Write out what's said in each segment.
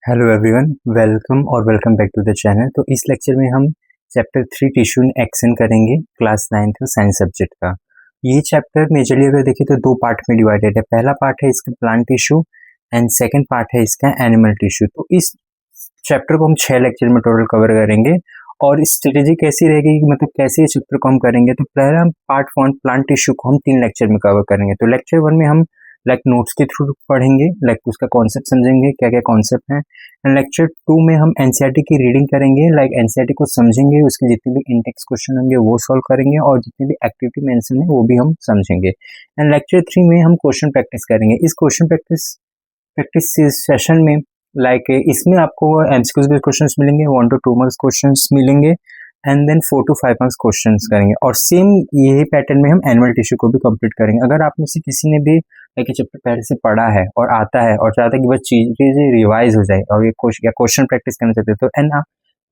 Hello everyone, welcome और welcome back to the channel. तो इस लेक्चर में हम चैप्टर 3 टिश्यू इन एक्शन करेंगे, क्लास 9th साइंस सब्जेक्ट का। ये चैप्टर मेजरली अगर देखें तो दो पार्ट में डिवाइडेड है। पहला पार्ट है इसका plant tissue and second part है इसका एनिमल टिश्यू। तो इस चैप्टर को हम 6 लेक्चर में टोटल कवर करेंगे और स्ट्रेटेजी कैसी रहेगी कि मतलब कैसे इस चैप्टर को हम करेंगे। तो पहला हम पार्ट 1 प्लांट टिश्यू को हम 3 लेक्चर में कवर करेंगे। तो लेक्चर 1 में हम नोट्स के थ्रू पढ़ेंगे, उसका कॉन्सेप्ट समझेंगे, क्या क्या कॉन्सेप्ट है। एंड लेक्चर 2 में हम एनसीईआरटी की रीडिंग करेंगे, एनसीईआरटी को समझेंगे, उसके जितने भी इंटेक्स क्वेश्चन होंगे वो सॉल्व करेंगे और जितने भी एक्टिविटी मेंशन है वो भी हम समझेंगे। एंड लेक्चर 3 में हम क्वेश्चन प्रैक्टिस करेंगे। इस क्वेश्चन प्रैक्टिस सेशन में इसमें आपको एमसीक्यूज बेस्ड क्वेश्चंस मिलेंगे, 1 to 2 मार्क्स क्वेश्चंस मिलेंगे and then 4 to 5 marks questions करेंगे। और सेम यही पैटर्न में हम एनुअल टिश्यू को भी कंप्लीट करेंगे। अगर आप में से किसी ने भी चैप्टर पहले से पढ़ा है और आता है और चाहता है कि बस चीजें रिवाइज हो जाए और ये क्वेश्चन प्रैक्टिस करना चाहते हैं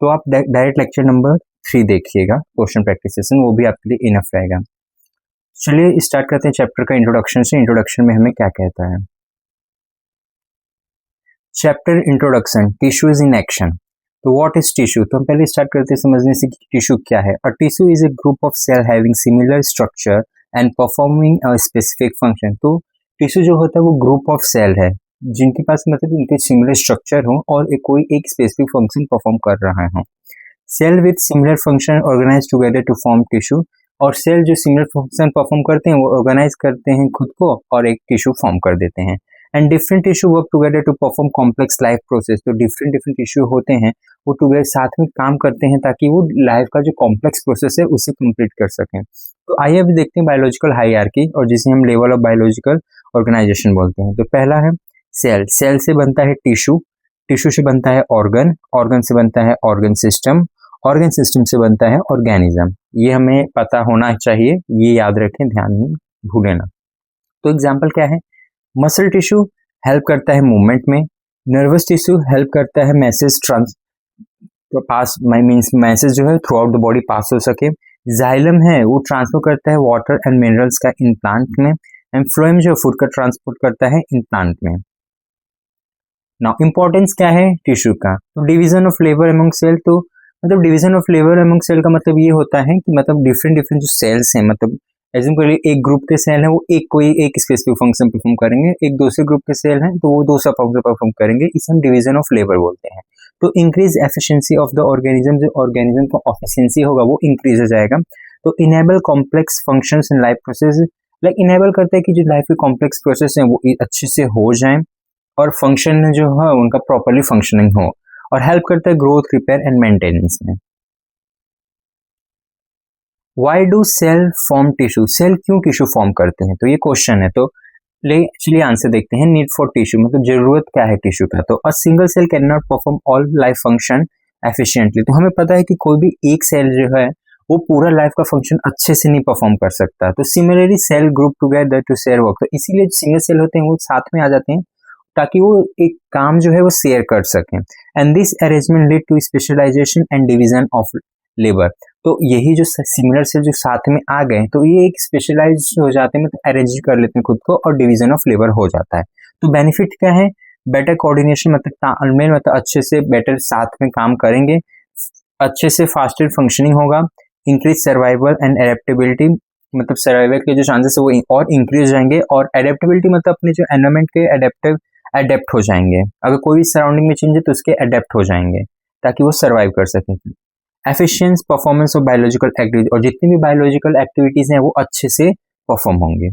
तो आप डायरेक्ट लेक्चर नंबर 3 देखिएगा, क्वेश्चन प्रैक्टिस सेशन, वो भी आपके लिए इनफ रहेगा। चलिए स्टार्ट करते हैं चैप्टर का इंट्रोडक्शन से। इंट्रोडक्शन में हमें क्या कहता है। Chapter introduction, tissues in action. तो व्हाट इज टिश्यू? तो हम पहले स्टार्ट करते हैं समझने से कि टिश्यू क्या है। A tissue is a group of cell having similar structure and performing a specific function. तो टिश्यू जो होता है वो ग्रुप ऑफ सेल है जिनके पास मतलब उनके सिमिलर स्ट्रक्चर हो और कोई एक स्पेसिफिक फंक्शन परफॉर्म कर रहा है। Cell with similar function organise together to form tissue. और सेल जो सिमिलर फंक्शन परफॉर्म करते हैं वो ऑर्गेनाइज करते हैं खुद को और एक टिश्यू फॉर्म कर देते हैं। And different tissue work together to perform complex life process. तो डिफरेंट डिफरेंट टिश्यू होते हैं वो टुगेदर साथ में काम करते हैं ताकि वो लाइफ का जो कॉम्प्लेक्स प्रोसेस है उसे कंप्लीट कर सकें। तो आइए अभी देखते हैं बायोलॉजिकल हायरार्की और जिसे हम लेवल ऑफ बायोलॉजिकल ऑर्गेनाइजेशन बोलते हैं। तो पहला है सेल। सेल से बनता है टिश्यू, टिश्यू से बनता है ऑर्गन, ऑर्गन से बनता है ऑर्गन सिस्टम, ऑर्गन सिस्टम से बनता है ऑर्गेनिज्म। ये हमें पता होना चाहिए, ये याद रखें, ध्यान में भूलें ना। तो एग्जाम्पल क्या है? मसल टिश्यू हेल्प करता है मूवमेंट में, नर्वस टिश्यू हेल्प करता है मैसेज मैसेज जो है थ्रू आउट द बॉडी पास हो सके। जाइलम है वो ट्रांसफर करता है वाटर एंड मिनरल्स का इन प्लांट में। एंड फ्लोएम जो फूड का ट्रांसपोर्ट करता है इन प्लांट में। नाउ इंपॉर्टेंस क्या है टिश्यू का? तो division of labour among cell. तो मतलब division of labour among cell का मतलब ये होता है कि मतलब डिफरेंट डिफरेंट जो सेल्स हैं, मतलब एज्यूम करिए एक ग्रुप के सेल है वो कोई एक स्पेसिफिक फंक्शन परफॉर्म करेंगे, एक दूसरे ग्रुप के सेल हैं तो वो दूसरा फंक्शन परफॉर्म करेंगे। इसे हम डिवीजन ऑफ लेबर बोलते हैं। तो increase efficiency of the organism, जो ऑर्गेनिज्म का एफिशिएंसी होगा वो इंक्रीज हो जाएगा। तो enable complex functions in life process. Enable करता है कि जो लाइफ के कॉम्प्लेक्स प्रोसेस हैं वो अच्छे से हो जाएं और फंक्शन जो है उनका प्रॉपरली फंक्शनिंग हो। और हेल्प करता है ग्रोथ, रिपेयर एंड मेंटेनेंस में। Why do cell form tissue? Cell क्यों टिश्यू फॉर्म करते हैं? तो ये क्वेश्चन है। तो चलिए आंसर देखते हैं। नीड फॉर टिश्यू मतलब जरूरत क्या है टिश्यू का? तो a single cell cannot perform all life function efficiently. तो हमें पता है कि कोई भी एक सेल जो है वो पूरा लाइफ का फंक्शन अच्छे से नहीं परफॉर्म कर सकता। तो similarly cell group together to share work. तो इसीलिए सिंगल सेल होते हैं वो साथ में आ जाते हैं ताकि वो एक काम जो है वो शेयर कर सकें। And this arrangement lead to specialisation and division of labour. तो यही जो सिमिलर सेल जो साथ में आ गए तो ये एक स्पेशलाइज हो जाते हैं, मतलब अरेंज कर लेते हैं खुद को और डिवीजन ऑफ लेबर हो जाता है। तो बेनिफिट क्या है? बेटर कोऑर्डिनेशन, मतलब तालमेल, मतलब अच्छे से बेटर साथ में काम करेंगे, अच्छे से फास्टर फंक्शनिंग होगा। इंक्रीज सर्वाइवल एंड एडेप्टेबिलिटी, मतलब सर्वाइवल के जो चांसेस है वो और इंक्रीज जाएंगे। और एडेप्टेबिलिटी मतलब अपने जो एनवायरमेंट के अडेप्ट हो जाएंगे। अगर कोई भी सराउंडिंग में चेंज है तो उसके अडेप्ट हो जाएंगे ताकि वो सर्वाइव कर सकें। Efficiency performance of biological activity, और जितनी भी बायोलॉजिकल एक्टिविटीज हैं वो अच्छे से परफॉर्म होंगे।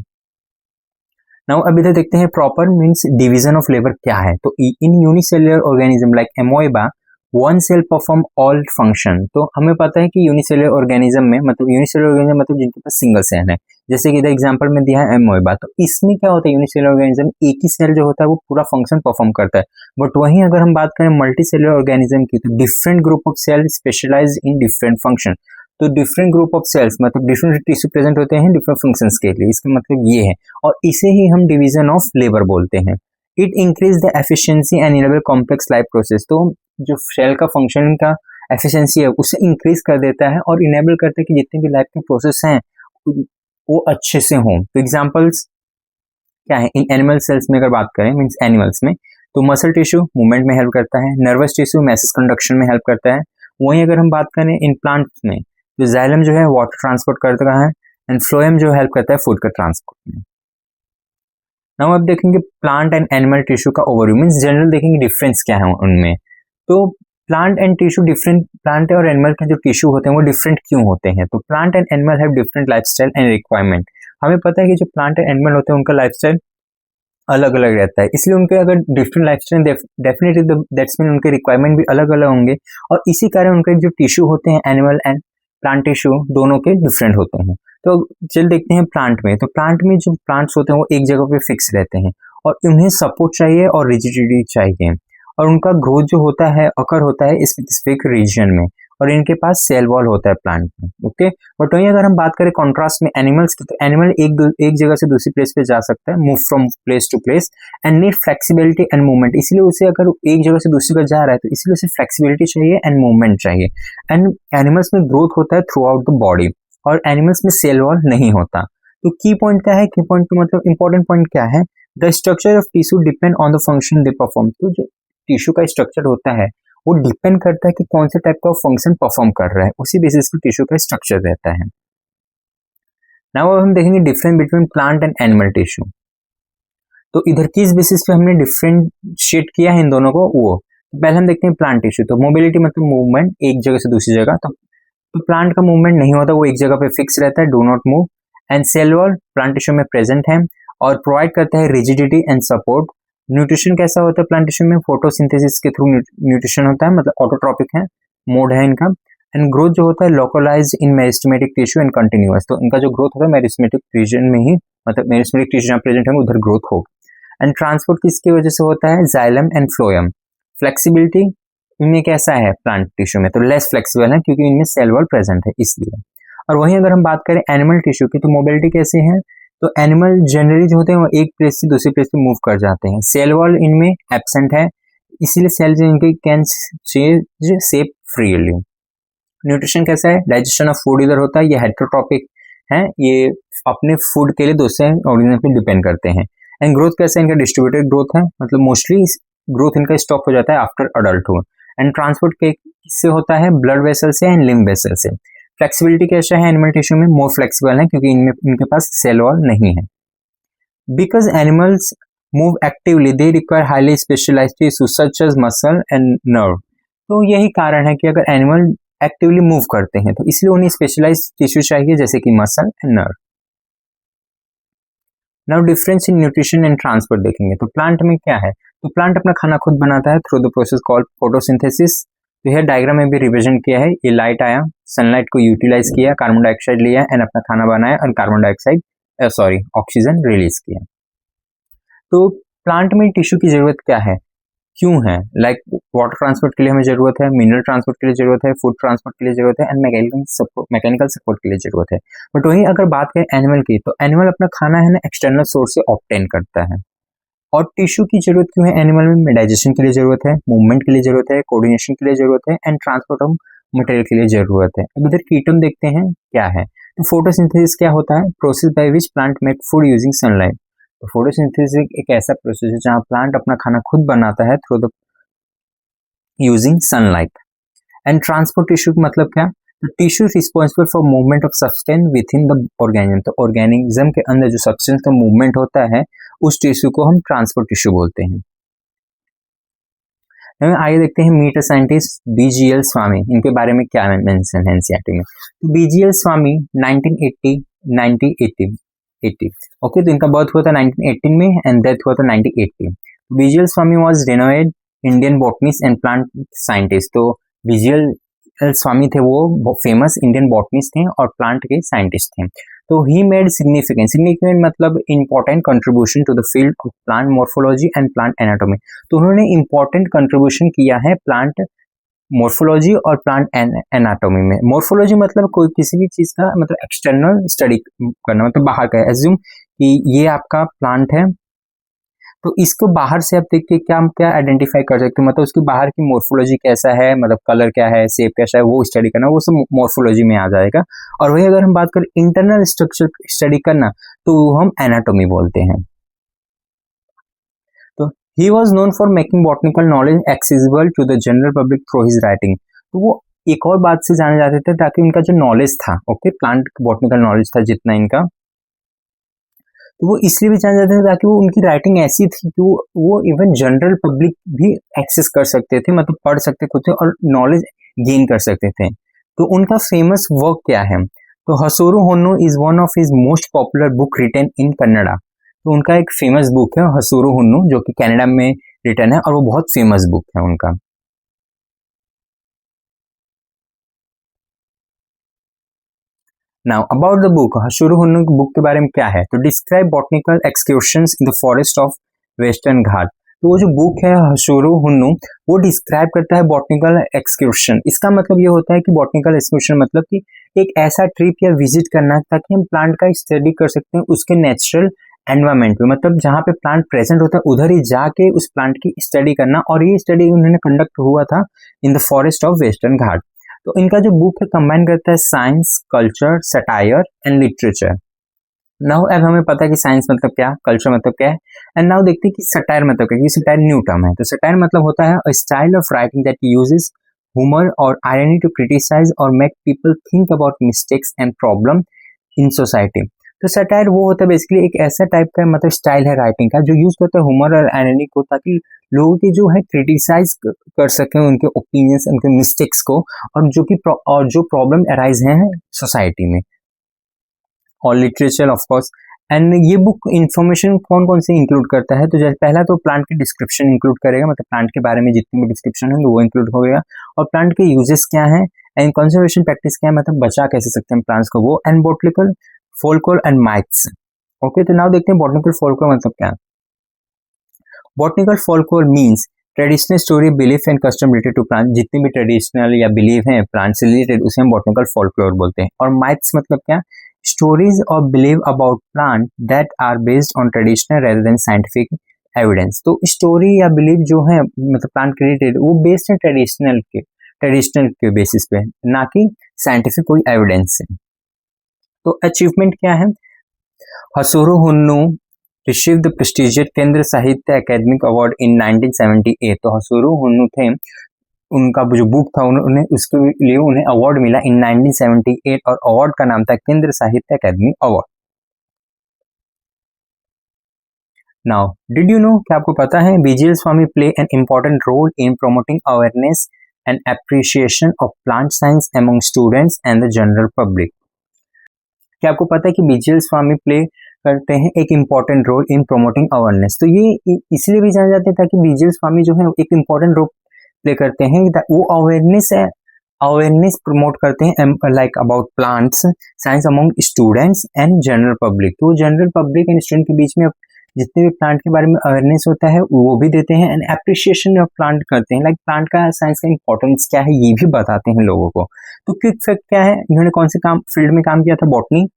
नाउ अभी तक देखते हैं proper means division of labour क्या है। तो in unicellular organism like amoeba one cell perform all function. तो हमें पता है कि यूनिसेलुलर ऑर्गेनिज्म में मतलब यूनिसेलुलर ऑर्गेनिज्म मतलब जिनके पास सिंगल सेल है, जैसे कि इधर एग्जांपल में दिया है एमोएबा। तो इसमें क्या होता है, यूनिसेलुलर ऑर्गेनिज्म एक ही सेल जो होता है वो पूरा फंक्शन परफॉर्म करता है। बट वहीं अगर हम बात करें मल्टी सेलुलर ऑर्गेनिज्म की तो different group of cell specialize in different function. तो डिफरेंट ग्रुप ऑफ सेल्स मतलब डिफरेंट टिश्यू प्रेजेंट होते हैं डिफरेंट फंक्शंस के लिए, इसका मतलब ये है। और इसे ही हम डिवीजन ऑफ लेबर बोलते हैं। It increase the efficiency and enable complex life process. तो जो सेल का फंक्शन का एफिशिएंसी है उसे इंक्रीज कर देता है और इनेबल करता है कि जितने भी लाइफ के प्रोसेस हैं वो अच्छे से हों। तो एग्जांपल्स क्या है इन एनिमल सेल्स में अगर बात करें, मींस एनिमल्स में तो मसल टिश्यू मूवमेंट में हेल्प करता है, नर्वस टिश्यू मैसेज कंडक्शन में हेल्प करता है। वहीं अगर हम बात करें इन प्लांट में, तो जाइलम जो है वाटर ट्रांसपोर्ट करता है एंड फ्लोएम जो हेल्प करता है फूड का ट्रांसपोर्ट में। नाउ अब देखेंगे प्लांट एंड एनिमल टिश्यू का ओवरव्यू, मींस जनरल देखेंगे डिफरेंस क्या है उनमें। तो plant and tissue different, plant और एनिमल के जो टिश्यू होते हैं वो डिफरेंट क्यों होते हैं? तो plant and animal have different lifestyle and requirement. हमें पता है कि जो प्लांट एंड एनिमल होते हैं उनका लाइफस्टाइल अलग अलग रहता है, इसलिए उनके अगर different lifestyle definitely that's mean उनके रिक्वायरमेंट भी अलग अलग होंगे, और इसी कारण उनके जो टिश्यू होते हैं एनिमल एंड प्लांट टिश्यू दोनों के डिफरेंट होते हैं। तो चल देखते हैं प्लांट में। तो प्लांट में जो प्लांट्स होते हैं वो एक जगह पे फिक्स रहते हैं और उन्हें सपोर्ट चाहिए और रिजिडिटी चाहिए, और उनका ग्रोथ जो होता है अकर होता है स्पेसिफिक रीजन में, और इनके पास सेल वॉल होता है प्लांट में। ओके, बट वहीं अगर हम बात करें कॉन्ट्रास्ट में एनिमल्स की, तो एनिमल एक जगह से दूसरी प्लेस पे जा सकता है, move from place to place and need flexibility and movement. इसलिए उसे अगर एक जगह से दूसरी जगह जा रहा है तो इसलिए उसे फ्लेक्सिबिलिटी चाहिए एंड मूवमेंट चाहिए। एंड एनिमल्स में ग्रोथ होता है थ्रू आउट द बॉडी, और एनिमल्स में सेल वॉल नहीं होता। तो की पॉइंट क्या है? की पॉइंट का मतलब इंपॉर्टेंट पॉइंट क्या है? The structure of tissue depend on the function they perform. तो जो टिश्यू का स्ट्रक्चर होता है वो डिपेंड करता है कि कौन से टाइप का फंक्शन परफॉर्म कर रहा है, उसी बेसिस पे टिश्यू का स्ट्रक्चर रहता है। नाउ हम देखेंगे difference between plant and animal tissue. तो इधर किस बेसिस पे हमने डिफरेंशिएट किया है इन दोनों को, वो तो पहले हम देखते हैं प्लांट टिश्यू। तो मोबिलिटी मतलब मूवमेंट एक जगह से दूसरी जगह। तो प्लांट का मूवमेंट नहीं होता, वो एक जगह पे फिक्स रहता है, do not move. And cell wall plant tissue में प्रेजेंट है और प्रोवाइड करता है रिजिडिटी एंड सपोर्ट। न्यूट्रिशन कैसा होता है प्लांट टिश्यू में? फोटोसिंथेसिस के थ्रू न्यूट्रिशन होता है, मतलब ऑटोट्रॉपिक है, मोड है इनका। एंड ग्रोथ जो होता है localized in meristematic tissue and continuous. तो इनका जो ग्रोथ होता है मेरिस्टेमेटिक रीजन में ही, मतलब मेरिस्टेमेटिक टिश्यू जहाँ प्रेजेंट है उधर ग्रोथ होगा। एंड ट्रांसपोर्ट किसकी वजह से होता है? Xylem and phloem. फ्लेक्सिबिलिटी इनमें कैसा है प्लांट टिश्यू में? तो लेस फ्लेक्सिबल है क्योंकि इनमें सेल वॉल प्रेजेंट है इसलिए। और वहीं अगर हम बात करें एनिमल टिश्यू की, तो मोबिलिटी कैसे है? तो एनिमल जनरली जो होते हैं वो एक प्लेस से दूसरी प्लेस पे मूव कर जाते हैं, सेल वॉल इनमें एब्सेंट है, इसीलिए सेल्स इनके can change shape freely. Nutrition कैसा है? डाइजेशन ऑफ फूड इधर होता है, ये हेटेरोट्रॉपिक है, ये अपने फूड के लिए दूसरे ऑर्गेनिज्म पे डिपेंड करते हैं। एंड ग्रोथ कैसा है? इनका डिस्ट्रीब्यूटेड ग्रोथ है, मतलब मोस्टली ग्रोथ इनका स्टॉप हो जाता है आफ्टर अडल्टहुड। एंड ट्रांसपोर्ट किससे होता है? ब्लड वेसल से एंड लिम्फ वेसल से। फ्लेक्सिबिलिटी कैसा है एनिमल टिश्यू में? मोर फ्लेक्सिबल है क्योंकि इनमें इनके पास सेल वॉल नहीं है। Because animals move actively they require highly specialized tissue such as muscle and nerve. तो यही कारण है कि अगर एनिमल एक्टिवली मूव करते हैं तो इसलिए उन्हें स्पेशलाइज्ड टिश्यू चाहिए जैसे कि muscle and nerve. Now difference in nutrition and transport देखेंगे। तो प्लांट में क्या है? तो प्लांट अपना खाना खुद बनाता है through the process called photosynthesis. तो यह डायग्राम में भी रिविजन किया है, ये लाइट आया, सनलाइट को यूटिलाइज किया, कार्बन डाइऑक्साइड लिया एंड अपना खाना बनाया और कार्बन डाइऑक्साइड ऑक्सीजन रिलीज किया। तो प्लांट में टिश्यू की जरूरत क्या है, क्यों है? लाइक वाटर ट्रांसपोर्ट के लिए हमें जरूरत है, मिनरल ट्रांसपोर्ट के लिए जरूरत है, फूड ट्रांसपोर्ट के लिए जरूरत है एंड मैकेनिकल सपोर्ट के लिए जरूरत है। बट वहीं अगर बात करें एनिमल की, तो एनिमल अपना खाना है ना एक्सटर्नल सोर्स से ऑब्टेन करता है। और टिश्यू की जरूरत क्यों है एनिमल में? डाइजेशन के लिए जरूरत है, मूवमेंट के लिए जरूरत है, कोऑर्डिनेशन के लिए जरूरत है एंड ट्रांसपोर्ट ऑफ मटेरियल के लिए जरूरत है। अब इधर कीटोन देखते हैं क्या है। तो फोटोसिंथेसिस क्या होता है? Process by which plant make food using sunlight. तो फोटोसिंथेसिस एक ऐसा प्रोसेस है जहाँ प्लांट अपना खाना खुद बनाता है through the using sunlight. And transport tissue का मतलब क्या? तो tissue responsible for movement of substance with in the organism. तो ऑर्गेनिज्म के अंदर जो सब्सटेंस का मूवमेंट होता है उस टिश्यू को हम ट्रांसपोर्ट टिश्यू बोलते हैं। आइए देखते हैं मीट साइंटिस्ट बीजीएल स्वामी, इनके बारे में क्या मेंशन है एनसीईआरटी में। तो बीजीएल स्वामी 1980 ओके, तो इनका बर्थ हुआ था 1918 में एंड डेथ हुआ था 1980। BGL Swamy was renowned Indian botanist and plant scientist. तो बीजीएल स्वामी थे वो फेमस इंडियन बॉटनिस्ट थे और प्लांट के साइंटिस्ट थे। तो ही मेड सिग्निफिकेंट मतलब important contribution to the field of plant morphology and plant anatomy. तो उन्होंने इंपॉर्टेंट कंट्रीब्यूशन किया है प्लांट मॉर्फोलॉजी और प्लांट एनाटॉमी में। मॉर्फोलॉजी मतलब कोई किसी भी चीज का मतलब एक्सटर्नल स्टडी करना, मतलब बाहर का। एज्यूम कि ये आपका प्लांट है तो इसको बाहर से आप देख के क्या क्या आइडेंटिफाई कर सकते हो, मतलब उसकी बाहर की मॉर्फोलॉजी कैसा है, मतलब कलर क्या है, शेप कैसा है, वो स्टडी करना, वो सब मॉर्फोलॉजी में आ जाएगा। और वही अगर हम बात करें इंटरनल स्ट्रक्चर स्टडी करना तो वो हम एनाटॉमी बोलते हैं। तो he was known for making botanical knowledge accessible to the general public through his writing. तो वो एक और बात से जाने जाते थे ताकि उनका जो नॉलेज था, ओके, प्लांट बॉटनिकल नॉलेज था जितना इनका, तो वो इसलिए भी जाने जाते थे ताकि वो उनकी राइटिंग ऐसी थी कि वो इवन जनरल पब्लिक भी एक्सेस कर सकते थे, मतलब पढ़ सकते थे और नॉलेज गेन कर सकते थे। तो उनका फेमस वर्क क्या है? तो Hasiru Honnu is one of his most popular book written in Kannada. तो उनका एक फेमस बुक है हसोरू होन्नो, जो कि कनाडा में रिटन है और वो बहुत फेमस बुक है उनका। Now about the book, Hasiru Honnu की बुक के बारे में क्या है? तो describe botanical excursions in the forest of Western Ghat. तो वो जो बुक है हसोरू होन्नो, वो डिस्क्राइब करता है बॉटनिकल एक्सकर्शन। इसका मतलब ये होता है कि बॉटनिकल एक्सकर्शन मतलब कि एक ऐसा ट्रिप या विजिट करना ताकि हम प्लांट का स्टडी कर सकते हैं उसके नेचुरल एनवायरमेंट में, मतलब जहाँ पे प्लांट प्रेजेंट होता है उधर ही जाके उस प्लांट की स्टडी करना। और ये स्टडी उन्होंने कंडक्ट हुआ था in the forest of Western Ghat. तो इनका जो बुक है कंबाइन करता है science, culture, satire and literature. Now अब हमें पता है कि साइंस मतलब क्या, कल्चर मतलब क्या है, एंड नाउ देखते हैं कि सटायर मतलब क्या, क्योंकि सटायर न्यू टर्म है। तो सटायर मतलब होता है a style of writing that uses humor और irony to criticize or make people think about mistakes and problem in society. तो सटायर वो होता है बेसिकली एक ऐसा टाइप का मतलब स्टाइल है राइटिंग का जो यूज करता है ह्यूमर और आयरनी को, ताकि लोगों की जो है क्रिटिसाइज कर सकें उनके ओपिनियंस, उनके मिस्टेक्स को, और जो प्रॉब्लम अराइज हैं सोसाइटी में। और लिटरेचर ऑफ कोर्स। एंड ये बुक इंफॉर्मेशन कौन कौन से इंक्लूड करता है? तो जैसे पहला तो प्लांट की डिस्क्रिप्शन इंक्लूड करेगा, मतलब प्लांट के बारे में जितनी भी डिस्क्रिप्शन है वो इंक्लूड हो गया, और प्लांट के यूजेस क्या है एंड कंजर्वेशन प्रैक्टिस क्या है, मतलब बचा कैसे सकते हैं प्लांट्स को वो, and botanical folklore and myths. Okay, तो नाउ देखते हैं बॉटनिकल फोल्कलोर मतलब क्या है। Botanical folklore means traditional story, belief and custom related to plant. जितने भी ट्रेडिशनल या बिलीव हैं प्लांट से रिलेटेड उसे हम बॉटनिकल फोल्कलोर बोलते हैं। और माइथ्स मतलब क्या? स्टोरीज और believe about plant that are based on traditional rather than scientific evidence. तो स्टोरी या बिलीव जो है मतलब प्लांट के रिलेटेड वो बेस्ड है ट्रेडिशनल के बेसिस पे, ना कि साइंटिफिक कोई एविडेंस से। तो अचीवमेंट क्या है? हसोरू होन्नो रिसीव्ड द प्रेस्टिजियस केंद्र साहित्य अकादमिक अवार्ड इन 1978। तो हसोरू होन्नो थे, उनका जो बुक था उन्हें उसके लिए उन्हें अवार्ड मिला इन 1978, और अवार्ड का नाम था Kendra Sahitya Akademi award. Now did you know, क्या आपको पता है BGL Swamy play an important role in promoting awareness and appreciation of plant science among students and the general public. क्या आपको पता है कि बीजीएल स्वामी प्ले करते हैं एक important role in promoting awareness? तो ये इसलिए भी जाने जाते हैं ताकि बीजीएल स्वामी जो है एक इम्पोर्टेंट रोल प्ले करते हैं, वो अवेयरनेस प्रमोट करते हैं like about plants science among students and general public. तो जनरल पब्लिक एंड स्टूडेंट के बीच में जितने भी प्लांट के बारे में अवेयरनेस होता है वो भी देते हैं, एंड एप्रिसिएशन ऑफ प्लांट करते हैं, लाइक प्लांट का साइंस का इंपॉर्टेंस क्या है ये भी बताते हैं लोगों को। तो क्विक फैक्ट क्या है, इन्होंने कौन से फील्ड में काम किया था? बॉटनी।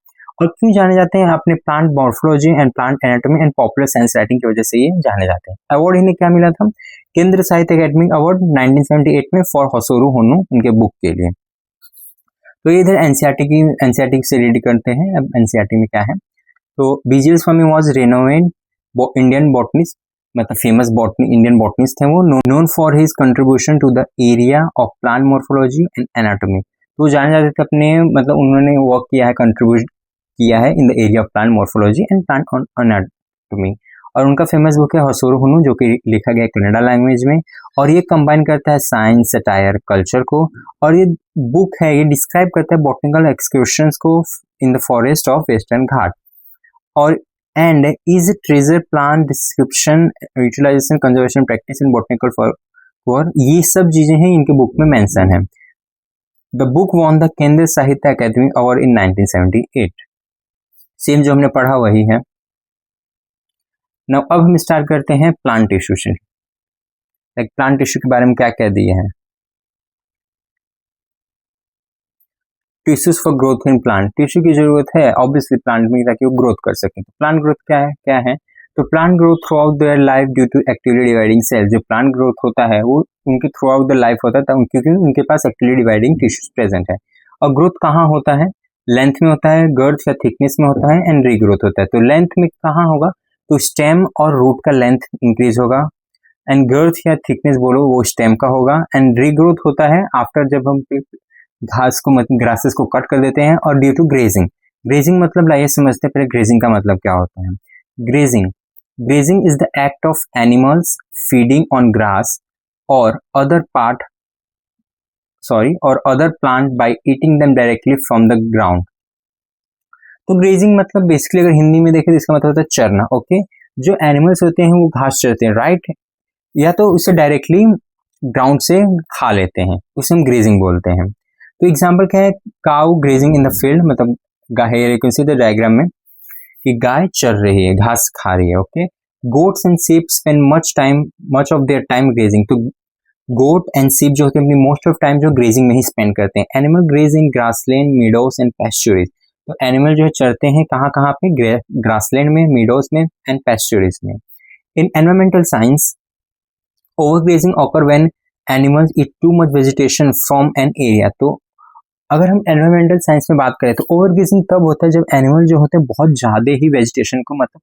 और क्यों जाने जाते हैं अपने plant morphology and plant anatomy and popular science writing की वजह से ये जाने जाते हैं। अवार्ड इन्हें क्या मिला था? केंद्र साहित्य अकादमी अवार्ड 1978 में फॉर हसोरू होन्नो, उनके बुक के लिए। तो ये इधर एनसीईआरटी से रीड करते हैं। अब एनसीईआरटी में क्या है? तो BGL Swamy was renowned Indian botanist, मतलब फेमस इंडियन बॉटनिस्ट थे वो, known for his contribution to the area of plant morphology and anatomy. तो जाने जाते थे अपने, मतलब उन्होंने वर्क किया है, कंट्रीब्यूट किया है in the area of plant morphology and plant anatomy. और उनका फेमस बुक है हसोरू होन्नो, जो कि लिखा गया है कन्नड़ा लैंग्वेज में, और ये कंबाइन करता है साइंस, सटायर, कल्चर को। और ये बुक है, ये डिस्क्राइब करता है बॉटनिकल एक्सकर्शंस को in the forest of Western Ghat. और and is treasure plant description, utilisation, conservation practice in botanical for, ये सब चीजें हैं इनके बुक में मेंशन है। द बुक वॉन द केंद्र Sahitya Akademi award in 1978। Same जो हमने पढ़ा वही है। नाउ अब हम स्टार्ट करते हैं प्लांट टिश्यू से। लाइक प्लांट टिश्यू के बारे में क्या क्या दिए हैं? Tissues for growth in plant. Tissue की जरूरत है ऑब्वियसली प्लांट में ताकि वो ग्रोथ कर सके। तो प्लांट ग्रोथ क्या है? तो plant growth through their life due to actively dividing cells. जो प्लांट ग्रोथ होता है वो उनके थ्रू आउट द लाइफ होता है क्योंकि उनके पास एक्टिवली डिवाइडिंग टिश्यूज प्रेजेंट है। और ग्रोथ कहाँ होता है? लेंथ में होता है, गर्थ या थिकनेस में होता है, एंड रीग्रोथ होता है। तो लेंथ में कहाँ होगा? तो स्टेम और रूट का लेंथ इंक्रीज होगा, एंड गर्थ या थिकनेस बोलो वो स्टेम का होगा। एंड रीग्रोथ होता है आफ्टर जब हम घास को मतलब ग्रासेस को कट कर देते हैं, और ड्यू टू ग्रेजिंग। ग्रेजिंग मतलब लाइए समझते हैं पहले ग्रेजिंग का मतलब क्या होता है। Grazing grazing is the act of animals feeding on grass और अदर पार्ट और other plant by eating them directly from the ground. तो ग्रेजिंग मतलब बेसिकली अगर हिंदी में देखें तो इसका मतलब होता है चरना। ओके, जो एनिमल्स होते हैं वो घास चरते हैं, राइट, या तो उसे डायरेक्टली ग्राउंड से खा लेते हैं, उसे हम ग्रेजिंग बोलते हैं। तो एग्जाम्पल क्या है, cow grazing in the field, मतलब गाय डायग्राम में कि गाय चर रही है, घास खा रही है। Okay, goats and sheep spend much of their time grazing. तो गोट एंड शीप जो होते हैं अपनी मोस्ट ऑफ टाइम जो ग्रेजिंग में ही स्पेंड करते हैं। Animal grazing grassland, meadows and pastures. तो एनिमल जो है चरते हैं कहाँ कहाँ पे, ग्रासलैंड में, मीडोज में एंड पैस्चुरीज में। In environmental science overgrazing occur when animals eat too much vegetation from an area. तो अगर हम एनवायरमेंटल साइंस में बात करें तो ओवरग्रेजिंग तब होता है जब एनिमल जो होते हैं बहुत ज्यादा ही वेजिटेशन को मतलब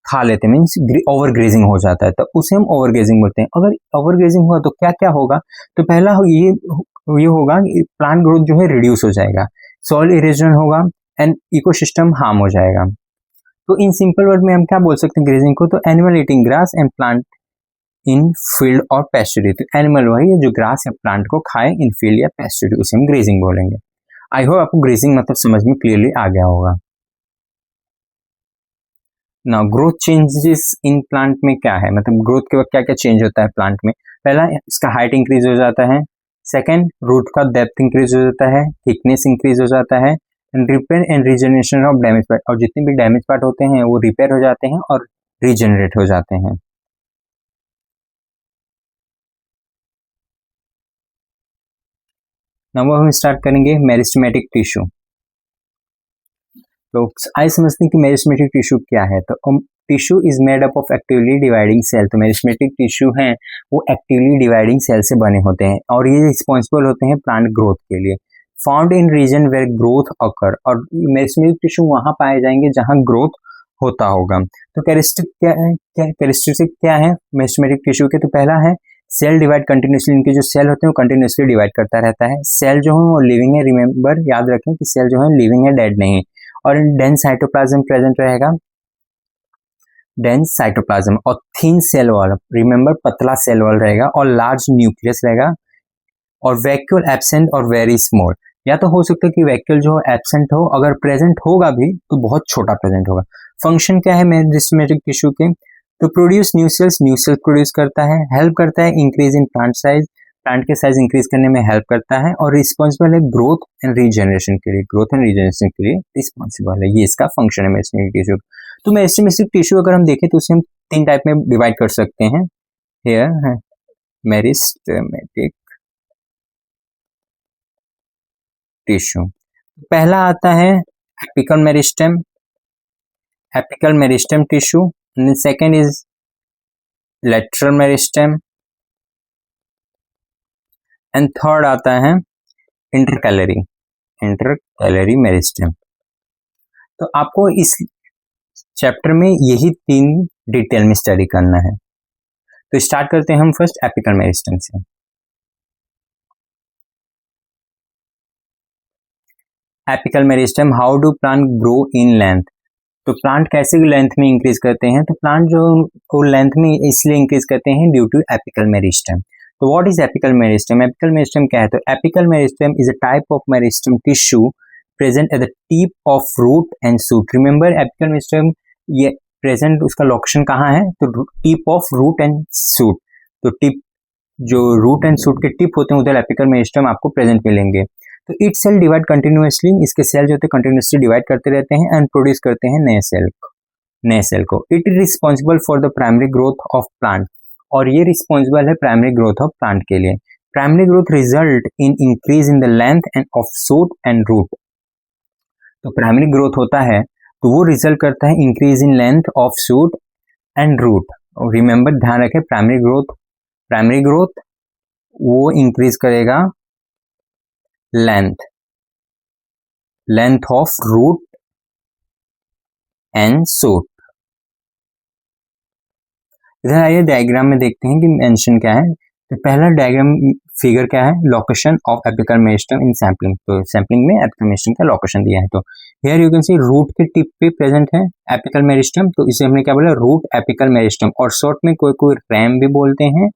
खा लेते हैं, मीन्स ओवरग्रेजिंग हो जाता है, तो उसे हम ओवरग्रेजिंग बोलते हैं। अगर ओवरग्रेजिंग हुआ तो क्या क्या होगा, तो पहला ये होगा प्लांट ग्रोथ जो है रिड्यूस हो जाएगा, सॉइल इरोजन होगा एंड इकोसिस्टम हार्म हो जाएगा। तो इन सिंपल वर्ड में हम क्या बोल सकते हैं ग्रेजिंग को, तो animal eating grass and plant in field और पेस्चुरी। तो एनिमल वही है जो ग्रास या प्लांट को खाए इन फील्ड या पेस्चुरी, उसे हम ग्रेजिंग बोलेंगे। आई होप आपको ग्रेजिंग मतलब समझ में क्लियरली आ गया होगा। ना ग्रोथ चेंजेस इन प्लांट में क्या है, मतलब ग्रोथ के वक्त क्या क्या चेंज होता है प्लांट में। पहला, इसका हाइट इंक्रीज हो जाता है। सेकंड, रूट का डेप्थ इंक्रीज हो जाता है, थिकनेस इंक्रीज हो जाता है, and repair and regeneration of damage part. और जितने भी डैमेज पार्ट होते हैं वो रिपेयर हो जाते हैं और रीजनरेट हो जाते हैं। नाउ हम स्टार्ट करेंगे मेरिस्टेमेटिक टिश्यू। तो आइए समझते हैं कि मेरिस्टेमेटिक टिश्यू क्या है। तो tissue is made up of actively dividing cell. तो मेरिस्टेमेटिक टिश्यू हैं वो एक्टिवली डिवाइडिंग सेल से बने होते हैं और ये रिस्पॉन्सिबल होते हैं प्लांट ग्रोथ के लिए। Found in region where growth occur. और मेरिस्टेमेटिक टिश्यू वहां पाए जाएंगे जहां ग्रोथ होता होगा। तो कैरेक्टरिस्टिक क्या है मेरिस्टेमेटिक टिश्यू के, तो पहला है सेल डिवाइड कंटिन्यूसली। इनके जो सेल होते हैं वो कंटिन्यूसली डिवाइड करता रहता है। सेल जो है वो लिविंग है, रिमेंबर याद रखें कि सेल जो है लिविंग है, डेड नहीं। और डेंस साइटोप्लाज्म प्रेजेंट रहेगा, डेंस साइटोप्लाज्म, और थिन सेल वॉल, रिमेंबर पतला सेल वॉल रहेगा, और लार्ज न्यूक्लियस रहेगा, और वैक्यूल एब्सेंट और वेरी स्मॉल। या तो हो सकता है कि वैक्यूल जो एब्सेंट हो, अगर प्रेजेंट होगा भी तो बहुत छोटा प्रेजेंट होगा। फंक्शन क्या है मेरिस्टेमेटिक टिश्यू के, तो प्रोड्यूस न्यू सेल्स प्रोड्यूस करता है, हेल्प करता है increase in plant size, plant के साइज इंक्रीज करने में हेल्प करता है, और रिस्पॉन्सिबल है ग्रोथ एंड रीजनरेशन के लिए, ग्रोथ एंड रीजनरेशन के लिए रिस्पॉन्सिबल है। ये इसका फंक्शन है मेरिस्टेमेटिक टिश्यू। तो मेरिस्टेमेटिक टिश्यू अगर हम देखें तो उसे हम तीन टाइप में डिवाइड कर सकते हैं। हेयर है मेरिस्टेमेटिक टिश्यू। पहला आता है apical meristem, apical meristem tissue. Second is lateral meristem, and third आता है इंटरकैलरी मेरिस्टेम। तो आपको इस चैप्टर में यही तीन डिटेल में स्टडी करना है। तो स्टार्ट करते हैं हम फर्स्ट एपिकल मेरिस्टेम से। Apical meristem, how do plant grow in length. तो प्लांट कैसे लेंथ में इंक्रीज करते हैं, तो प्लांट जो को लेंथ में इसलिए इंक्रीज करते हैं ड्यू टू एपिकल मेरिस्टेम। तो what is apical meristem, apical meristem क्या है, तो apical meristem is a type of meristem tissue present at the tip of root and shoot. Remember apical meristem ये present उसका location कहाँ है, तो tip of root and shoot. तो tip जो रूट एंड शूट के टिप होते हैं उधर एपिकल मेरिस्टेम आपको प्रेजेंट मिलेंगे। तो इट सेल डिवाइड कंटिन्यूअसली, इसके सेल जो होते हैं कंटिन्यूअसली डिवाइड करते रहते हैं एंड प्रोड्यूस करते हैं नए सेल को। It is responsible for the primary growth of plant, और ये रिस्पॉन्सिबल है प्राइमरी ग्रोथ ऑफ प्लांट के लिए। Primary growth result in increase in the length and of shoot and root. तो प्राइमरी ग्रोथ होता है तो वो रिजल्ट करता है increase in length of shoot and root. Remember ध्यान रखें प्राइमरी ग्रोथ वो इंक्रीज करेगा length of root and shoot, इधर आइए डायग्राम में देखते हैं कि मेंशन क्या है। तो पहला डायग्राम फिगर क्या है, location of apical meristem in sampling. तो सैम्पलिंग में एपिकल मेरिस्टम का लोकेशन दिया है। तो here you can see root के टिप पे प्रेजेंट है एपिकल मेरिस्टम। तो इसे हमने क्या बोला, रूट एपिकल मेरिस्टम, और शॉर्ट में कोई कोई रैम भी बोलते हैं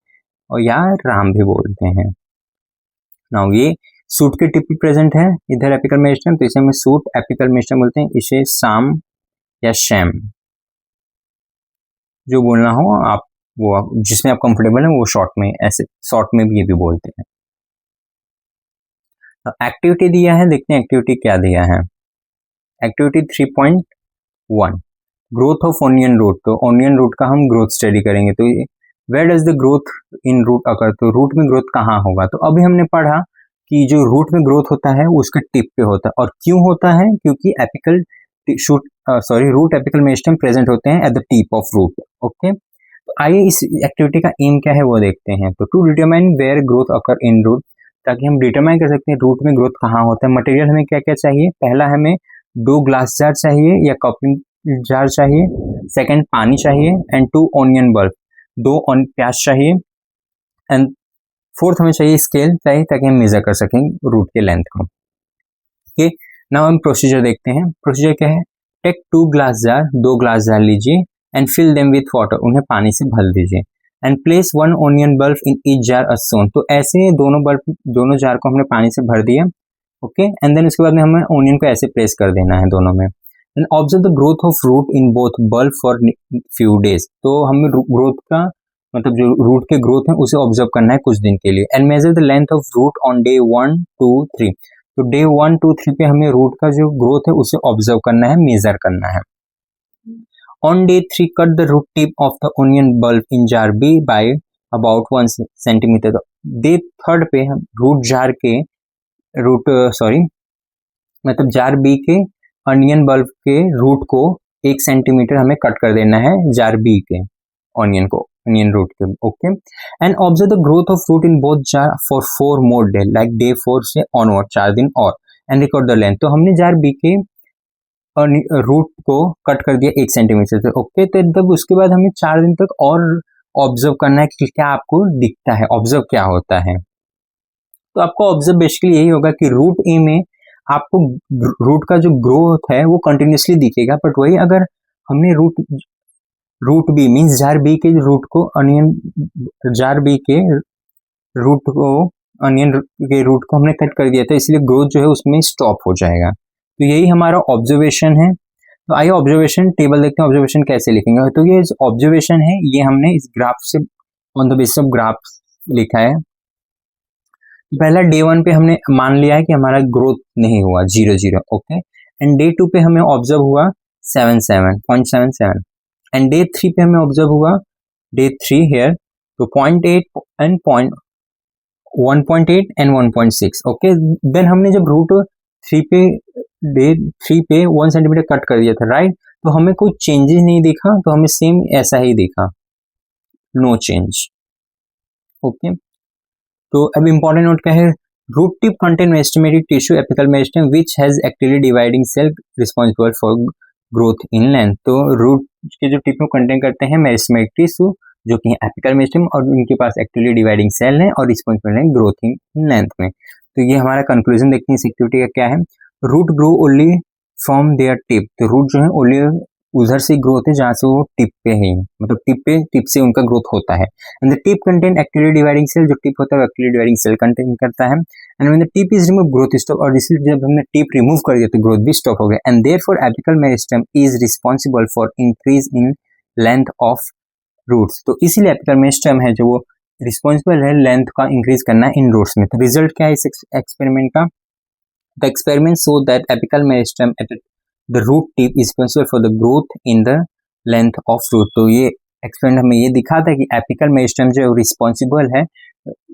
और या राम भी बोलते हैं। नाउ ये सूट के टिप पे प्रेजेंट है इधर एपिकल मेरिस्टम, तो इसे हम सूट एपिकल मेरिस्टम बोलते हैं। इसे साम या शैम जो बोलना हो आप, वो जिसमें आप कंफर्टेबल है वो शॉर्ट में, ऐसे शॉर्ट में भी ये भी बोलते हैं। एक्टिविटी दिया है, देखते हैं एक्टिविटी क्या दिया है। Activity 3.1 growth of onion root. तो ऑनियन रूट का हम ग्रोथ स्टडी करेंगे। तो where does the growth in root occur, तो रूट में ग्रोथ कहाँ होगा। तो अभी हमने पढ़ा कि जो रूट में ग्रोथ होता है वो उसके टिप पे होता है। और क्यों होता है, क्योंकि apical root apical meristem present होते हैं at the tip of root. Okay, तो आइए इस एक्टिविटी का एम क्या है वो देखते हैं। तो to determine where growth occur in root, ताकि हम डिटरमाइन कर सकते हैं रूट में ग्रोथ कहाँ होता है। मटेरियल हमें क्या क्या चाहिए, पहला हमें 2 ग्लास जार चाहिए या कपिंग जार चाहिए, सेकंड पानी चाहिए, एंड 2 ऑनियन बल्ब, 2 प्याज चाहिए, एंड फोर्थ हमें चाहिए स्केल चाहिए ताकि हम मेजर कर सकें रूट के लेंथ को। ओके, नाउ हम प्रोसीजर देखते हैं। प्रोसीजर क्या है, take 2 glass jar, 2 glass jar लीजिए, and fill them with water, उन्हें पानी से भर दीजिए, and place 1 onion bulb in each jar a सोन। तो ऐसे दोनों जार को हमने पानी से भर दिया। ओके, एंड देन उसके बाद में हमें ऑनियन को ऐसे प्लेस कर देना है दोनों में। And observe the growth of root in both bulb for few days. तो हमें ग्रोथ का मतलब जो रूट के ग्रोथ है उसे ऑब्जर्व करना है कुछ दिन के लिए। And measure the length of root on day 1, 2, 3। तो डे 1, 2, 3 पे हमें रूट का जो ग्रोथ है उसे ऑब्जर्व करना है, मेजर करना है। On day 3 cut the root tip of the onion bulb in jar B by about 1 centimetre. Day 3 पे हम मतलब जार बी के ऑनियन बल्ब के रूट को 1 सेंटीमीटर हमें कट कर देना है जार बी के ऑनियन रूट के। Okay, and observe the growth of root in both jar for 4 more day, like day 4 से ऑनवर्ड, 4 दिन और, एंड रिकॉर्ड द लेंथ। तो हमने जार बी के रूट को कट कर दिया 1 सेंटीमीटर से। ओके, तो तब उसके बाद हमें 4 दिन तक और ऑब्जर्व करना है कि क्या आपको दिखता है, ऑब्जर्व क्या होता है। तो आपको ऑब्जर्व बेसिकली यही होगा कि रूट ए में आपको रूट का जो ग्रोथ है वो कंटिन्यूसली दिखेगा, बट वही अगर हमने root B means jar B के रूट को जार बी के रूट को ऑनियन के रूट को हमने कट कर दिया था, इसलिए ग्रोथ जो है उसमें स्टॉप हो जाएगा। तो यही हमारा ऑब्जर्वेशन है। तो आइए ऑब्जर्वेशन टेबल देखते हैं, ऑब्जर्वेशन कैसे लिखेंगे। तो ये ऑब्जर्वेशन है, ये हमने इस ग्राफ से on the basis of graph लिखा है। पहला डे 1 पे हमने मान लिया है कि हमारा ग्रोथ नहीं हुआ, 0, ओके, एंड डे 2 पे हमें ऑब्जर्व हुआ 0.77, एंड डे 3 पे हमें ऑब्जर्व हुआ डे 3 हेयर तो 0.8 एंड 1.8 एंड 1.6। ओके, देन हमने जब रूट 3 पे डे 3 पे 1 सेंटीमीटर कट कर दिया था, राइट, तो हमें कोई चेंजेस नहीं दिखा, तो हमें सेम ऐसा ही दिखा, नो चेंज। ओके, तो अब इंपॉर्टेंट नोट क्या है, root tip contain meristematic tissue apical meristem which has actively dividing cell responsible for growth in length. तो रूट के जो टिप को कंटेन करते हैं मेरिस्टेमेटिक टिश्यू जो कि एपिकल मेरिस्टेम, और उनके पास एक्टिवली डिवाइडिंग सेल है और रिस्पॉन्सिबल है ग्रोथ इन लेंथ में। तो ये हमारा कंक्लूजन देखते हैं इस एक्टिविटी का क्या है। Root grow only from their tip. तो रूट जो है ओनली उधर से ग्रोथ है जहाँ से वो टिप पे है, मतलब टिप से उनका ग्रोथ होता है। And the tip contain actively dividing cell, जो टिप होता है वो एक्टिवली डिवाइडिंग सेल कंटेन करता है। And when the tip is remove growth stop, और इसलिए जब हमने टिप रिमूव कर दिया तो ग्रोथ भी स्टॉप हो गया। And therefore apical meristem is responsible for increase in length of roots. तो इसीलिए एपिकल मेरिस्टेम है जो वो रिस्पॉन्सिबल है लेंथ का इंक्रीज करना इन रूट्स में। तो रिजल्ट क्या है इस एक्सपेरिमेंट का, the experiment show that apical meristem at the root tip is responsible for the growth in the length of root. तो ये एक्सपेरिमेंट हमें ये दिखाता है कि एपिकल मेरिस्टेम जो है रिस्पॉन्सिबल है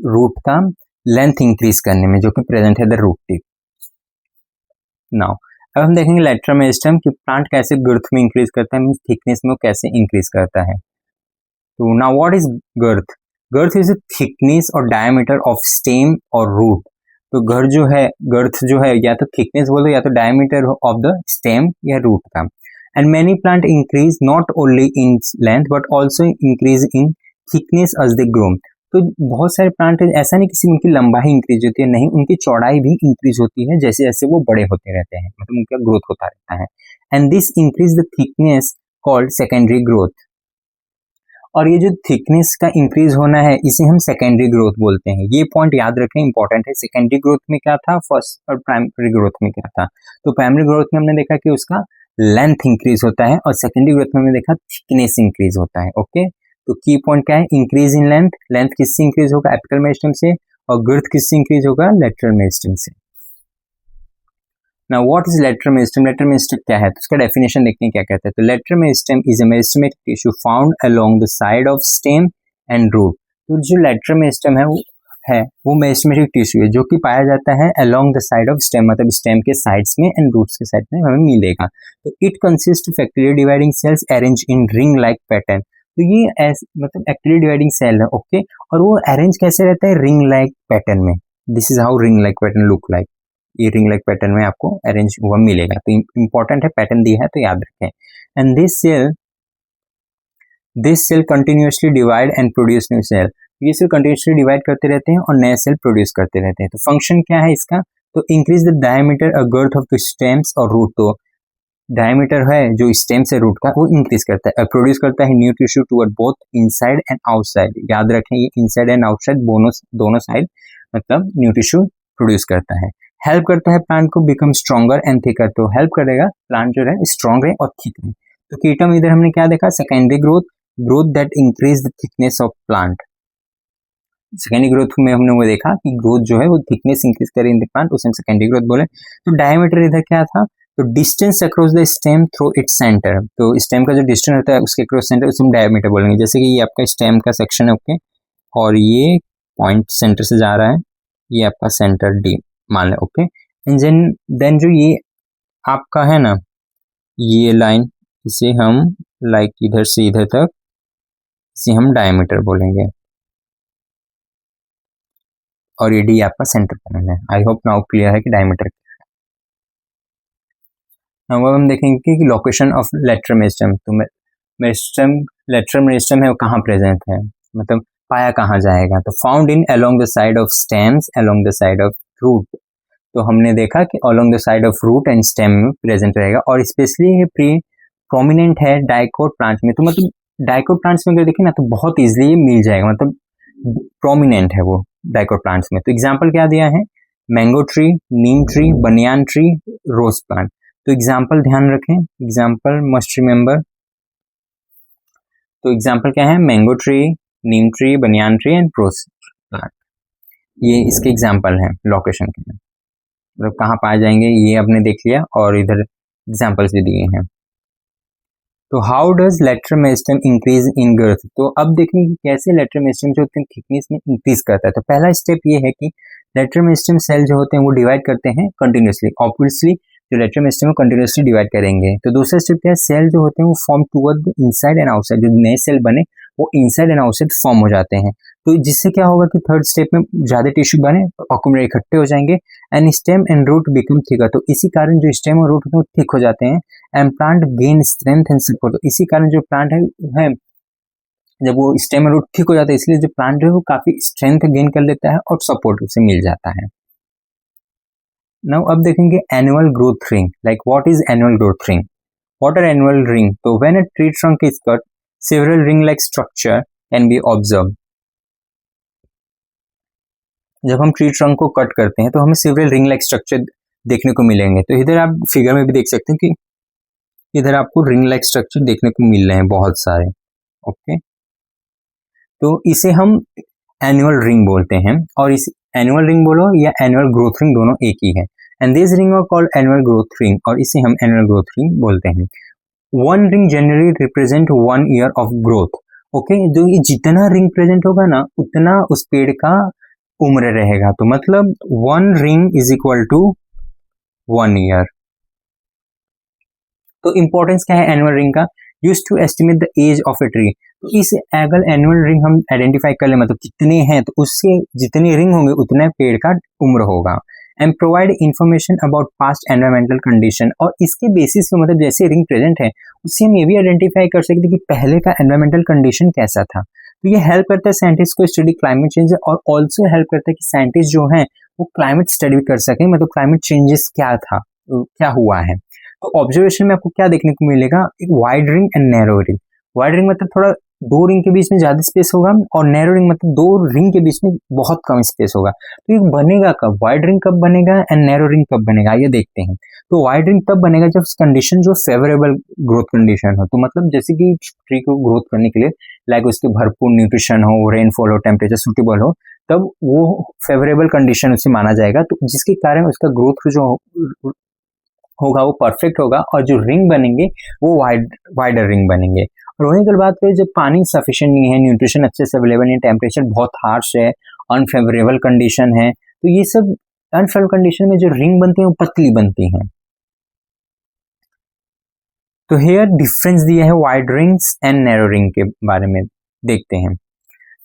रूट का लेंथ इंक्रीज करने में, जो कि प्रेजेंट है द रूट टिप। नाउ अब हम देखेंगे लैटरल मेरिस्टेम कि प्लांट कैसे ग्रोथ में इंक्रीज करता है, मींस थिकनेस में कैसे इंक्रीज करता है। तो now what is girth? Girth is the thickness और डायमीटर ऑफ स्टेम और रूट। तो गर्थ जो है या तो थिकनेस बोलो या तो डायमीटर ऑफ द स्टेम या रूट का। And many plant increase not only in length but also increase in thickness as they grow. तो बहुत सारे प्लांट ऐसा नहीं किसी उनकी लंबाई इंक्रीज होती है, नहीं, उनकी चौड़ाई भी इंक्रीज होती है जैसे जैसे वो बड़े होते रहते हैं, मतलब उनका ग्रोथ होता रहता है। And this increase the thickness called secondary growth. और ये जो थिकनेस का इंक्रीज होना है इसे हम सेकेंडरी ग्रोथ बोलते हैं। ये पॉइंट याद रखें, इंपॉर्टेंट है। सेकेंडरी ग्रोथ में क्या था, फर्स्ट और प्राइमरी ग्रोथ में क्या था। तो प्राइमरी ग्रोथ में हमने देखा कि उसका लेंथ इंक्रीज होता है और सेकेंडरी ग्रोथ में हमने देखा थिकनेस इंक्रीज होता है। ओके, तो की पॉइंट क्या है, इंक्रीज इन लेंथ। लेंथ किससे इंक्रीज होगा, एपिकल मेरिस्टेम से, और गर्थ किससे इंक्रीज होगा, लेटरल मेरिस्टेम से। Now what is lateral meristem? Lateral meristem क्या है, तो उसका डेफिनेशन देखते हैं क्या कहता है। तो lateral meristem is a meristematic tissue found along the side of stem and root। तो जो lateral meristem है वो meristematic tissue है जो कि पाया जाता है along the side of stem, मतलब stem के sides में and roots के साइड में हमें मिलेगा। तो it consists of actively dividing cells arranged in ring like pattern। तो ये मतलब actively dividing cell है, ओके, और वो अरेंज कैसे रहता है, ring like pattern में। This is how ring like pattern look like। ये रिंग लाइक पैटर्न में आपको अरेंज हुआ मिलेगा। तो इंपॉर्टेंट है, पैटर्न दिया है तो याद रखें। And this cell continuously divide and produce new cell. ये सेल कंटिन्यूअसली डिवाइड करते रहते हैं और नए सेल प्रोड्यूस करते रहते हैं। तो फंक्शन क्या है इसका, तो इंक्रीज द डायमीटर और गर्थ ऑफ द स्टेम्स और रूट। तो डायमीटर है जो स्टेम से रूट का वो इंक्रीज करता है, प्रोड्यूस करता है new tissue toward both inside and outside. याद रखें ये इनसाइड एंड आउटसाइड दोनों साइड मतलब न्यू टिश्यू प्रोड्यूस करता है। हेल्प करता है प्लांट को बिकम स्ट्रॉन्गर एंड थिकर। तो हेल्प करेगा प्लांट जो है स्ट्रॉन्ग रहे और थिक रहे। तो कीटम इधर हमने क्या देखा, secondary growth that increase the thickness of plant. Secondary growth में हमने वो देखा कि ग्रोथ जो है वो थिकनेस इंक्रीज करे इन द प्लांट, उसे हम सेकेंडरी ग्रोथ बोले। तो डायमीटर इधर क्या था, तो distance across the stem through its centre. तो स्टेम का जो डिस्टेंस होता है उसके अक्रॉस सेंटर उसे हम डायमीटर बोलेंगे। जैसे कि ये आपका स्टेम का सेक्शन है, ओके, और ये पॉइंट सेंटर से जा रहा है, ये आपका सेंटर डी मान लें, ओके। एंड देन जो ये आपका है ना ये लाइन, इसे हम लाइक इधर से इधर तक इसे हम डायमीटर बोलेंगे, और ये डी आपका सेंटर पॉइंट है। आई होप नाउ क्लियर है कि डायमीटर क्या है। अब हम देखेंगे कि लोकेशन ऑफ लेटरल मेरिस्टेम। तो मेरिस्टेम, लेटरल मेरिस्टेम है वो कहाँ प्रेजेंट है, मतलब पाया कहाँ जाएगा। तो found in along the side of stems, along the side of root. तो हमने देखा कि along the side of root and stem में प्रेजेंट रहेगा, और स्पेशली ये प्रोमिनेंट है डाइकोट प्लांट में। तो मतलब डाइकोट प्लांट्स में अगर देखें ना तो बहुत इजीली मिल जाएगा, मतलब प्रोमिनेंट है वो डाइकोट प्लांट्स में। तो एग्जांपल क्या दिया है, mango tree, neem tree, banyan tree, rose plant. तो एग्जांपल ध्यान रखें, एग्जांपल मस्ट रिमेंबर। तो एग्जांपल क्या है, mango tree, neem tree, banyan tree and rose plant. ये इसके एग्जांपल हैं लोकेशन के, मतलब कहाँ पाए जाएंगे ये आपने देख लिया, और इधर एग्जांपल्स भी दिए हैं। तो how does lateral meristem increase in girth. तो अब देखेंगे कि कैसे लेटरल मेरिस्टेम जो होते हैं थिकनेस में इंक्रीज करता है। तो पहला स्टेप ये है कि लेटरल मेरिस्टेम सेल जो होते हैं वो डिवाइड करते हैं कंटिन्यूसली। ऑब्वियसली जो लेटरल मेरिस्टेम कंटिन्यूसली डिवाइड करेंगे। तो दूसरा स्टेप क्या है, सेल जो होते हैं वो form toward inside and outside. जो नए सेल बने वो इनसाइड एंड आउटसाइड फॉर्म हो जाते हैं। तो जिससे क्या होगा कि थर्ड स्टेप में ज्यादा टिश्यू बने, अक्यूमुलेट इकट्ठे हो जाएंगे, and stem and root become thicker. तो इसी कारण जो स्टेम और रूट होते हैं वो थिक हो जाते हैं, and plant gain strength and support. तो इसी कारण जो प्लांट है जब वो स्टेम और रूट थिक हो जाता है, इसलिए जो प्लांट है वो काफी स्ट्रेंथ गेन कर लेता है और सपोर्ट उसे मिल जाता है। नाउ अब देखेंगे annual growth ring. Like what is annual growth ring, what are annual ring. तो when a tree trunk is cut, several ring like structure can be observed। जब हम ट्री ट्रंक को कट करते हैं तो हमें several ring like structure देखने को मिलेंगे। तो इधर आप फिगर में भी देख सकते हैं कि इधर आपको रिंग लाइक स्ट्रक्चर देखने को मिल रहे हैं बहुत सारे, ओके। तो इसे हम एनुअल रिंग बोलते हैं, और इस एनुअल रिंग बोलो या एनुअल ग्रोथ रिंग दोनों एक ही है। And this ring are called annual growth ring, और इसे हम एनुअल ग्रोथ रिंग बोलते हैं। One ring generally represent 1 year of growth, okay. जो ये जितना रिंग प्रेजेंट होगा ना उतना उस पेड़ का उम्र रहेगा। तो मतलब 1 ring is equal to 1 year. तो इंपॉर्टेंस क्या है एनुअल रिंग का, use to estimate the age of a tree. तो इस अगर एनुअल रिंग हम आइडेंटिफाई कर ले, मतलब कितने हैं, तो उससे जितने रिंग होंगे उतना पेड़ का उम्र होगा। And provide information about past environmental condition. और इसके बेसिस पे मतलब जैसे रिंग प्रेजेंट है उससे हम ये भी आइडेंटिफाई कर सकते हैं कि पहले का एनवायरमेंटल कंडीशन कैसा था। तो ये हेल्प करता है साइंटिस्ट को स्टडी क्लाइमेट चेंज और ऑल्सो हेल्प करता है कि साइंटिस्ट जो है वो क्लाइमेट स्टडी कर सके, मतलब क्लाइमेट चेंजेस क्या था, क्या हुआ है। तो ऑब्जर्वेशन में आपको क्या देखने को मिलेगा, एक wide ring and narrow ring. Wide ring मतलब थोड़ा दो रिंग के बीच में ज्यादा स्पेस होगा और नैरो रिंग मतलब दो रिंग के बीच में बहुत कम स्पेस होगा। तो ये बनेगा कब, वाइड रिंग कब बनेगा एंड नैरो रिंग कब बनेगा, ये देखते हैं। तो वाइड रिंग तब बनेगा जब कंडीशन जो फेवरेबल ग्रोथ कंडीशन हो। तो मतलब जैसे कि ट्री को ग्रोथ करने के लिए लाइक उसके भरपूर न्यूट्रिशन हो, रेनफॉल हो, टेम्परेचर सूटेबल हो, तब वो फेवरेबल कंडीशन उसे माना जाएगा। तो जिसके कारण उसका ग्रोथ जो होगा वो परफेक्ट होगा और जो रिंग बनेंगे वो वाइडर रिंग बनेंगे। और वहीं अगर बात करें जब पानी सफिशिएंट नहीं है, न्यूट्रिशन अच्छे से अवेलेबल नहीं है, टेम्परेचर बहुत हार्श है, अनफेवरेबल कंडीशन है, तो ये सब अनफेवरेबल कंडीशन में जो रिंग बनती है वो पतली बनती हैं। तो हेयर डिफरेंस दिया है wide rings and narrow ring के बारे में देखते हैं।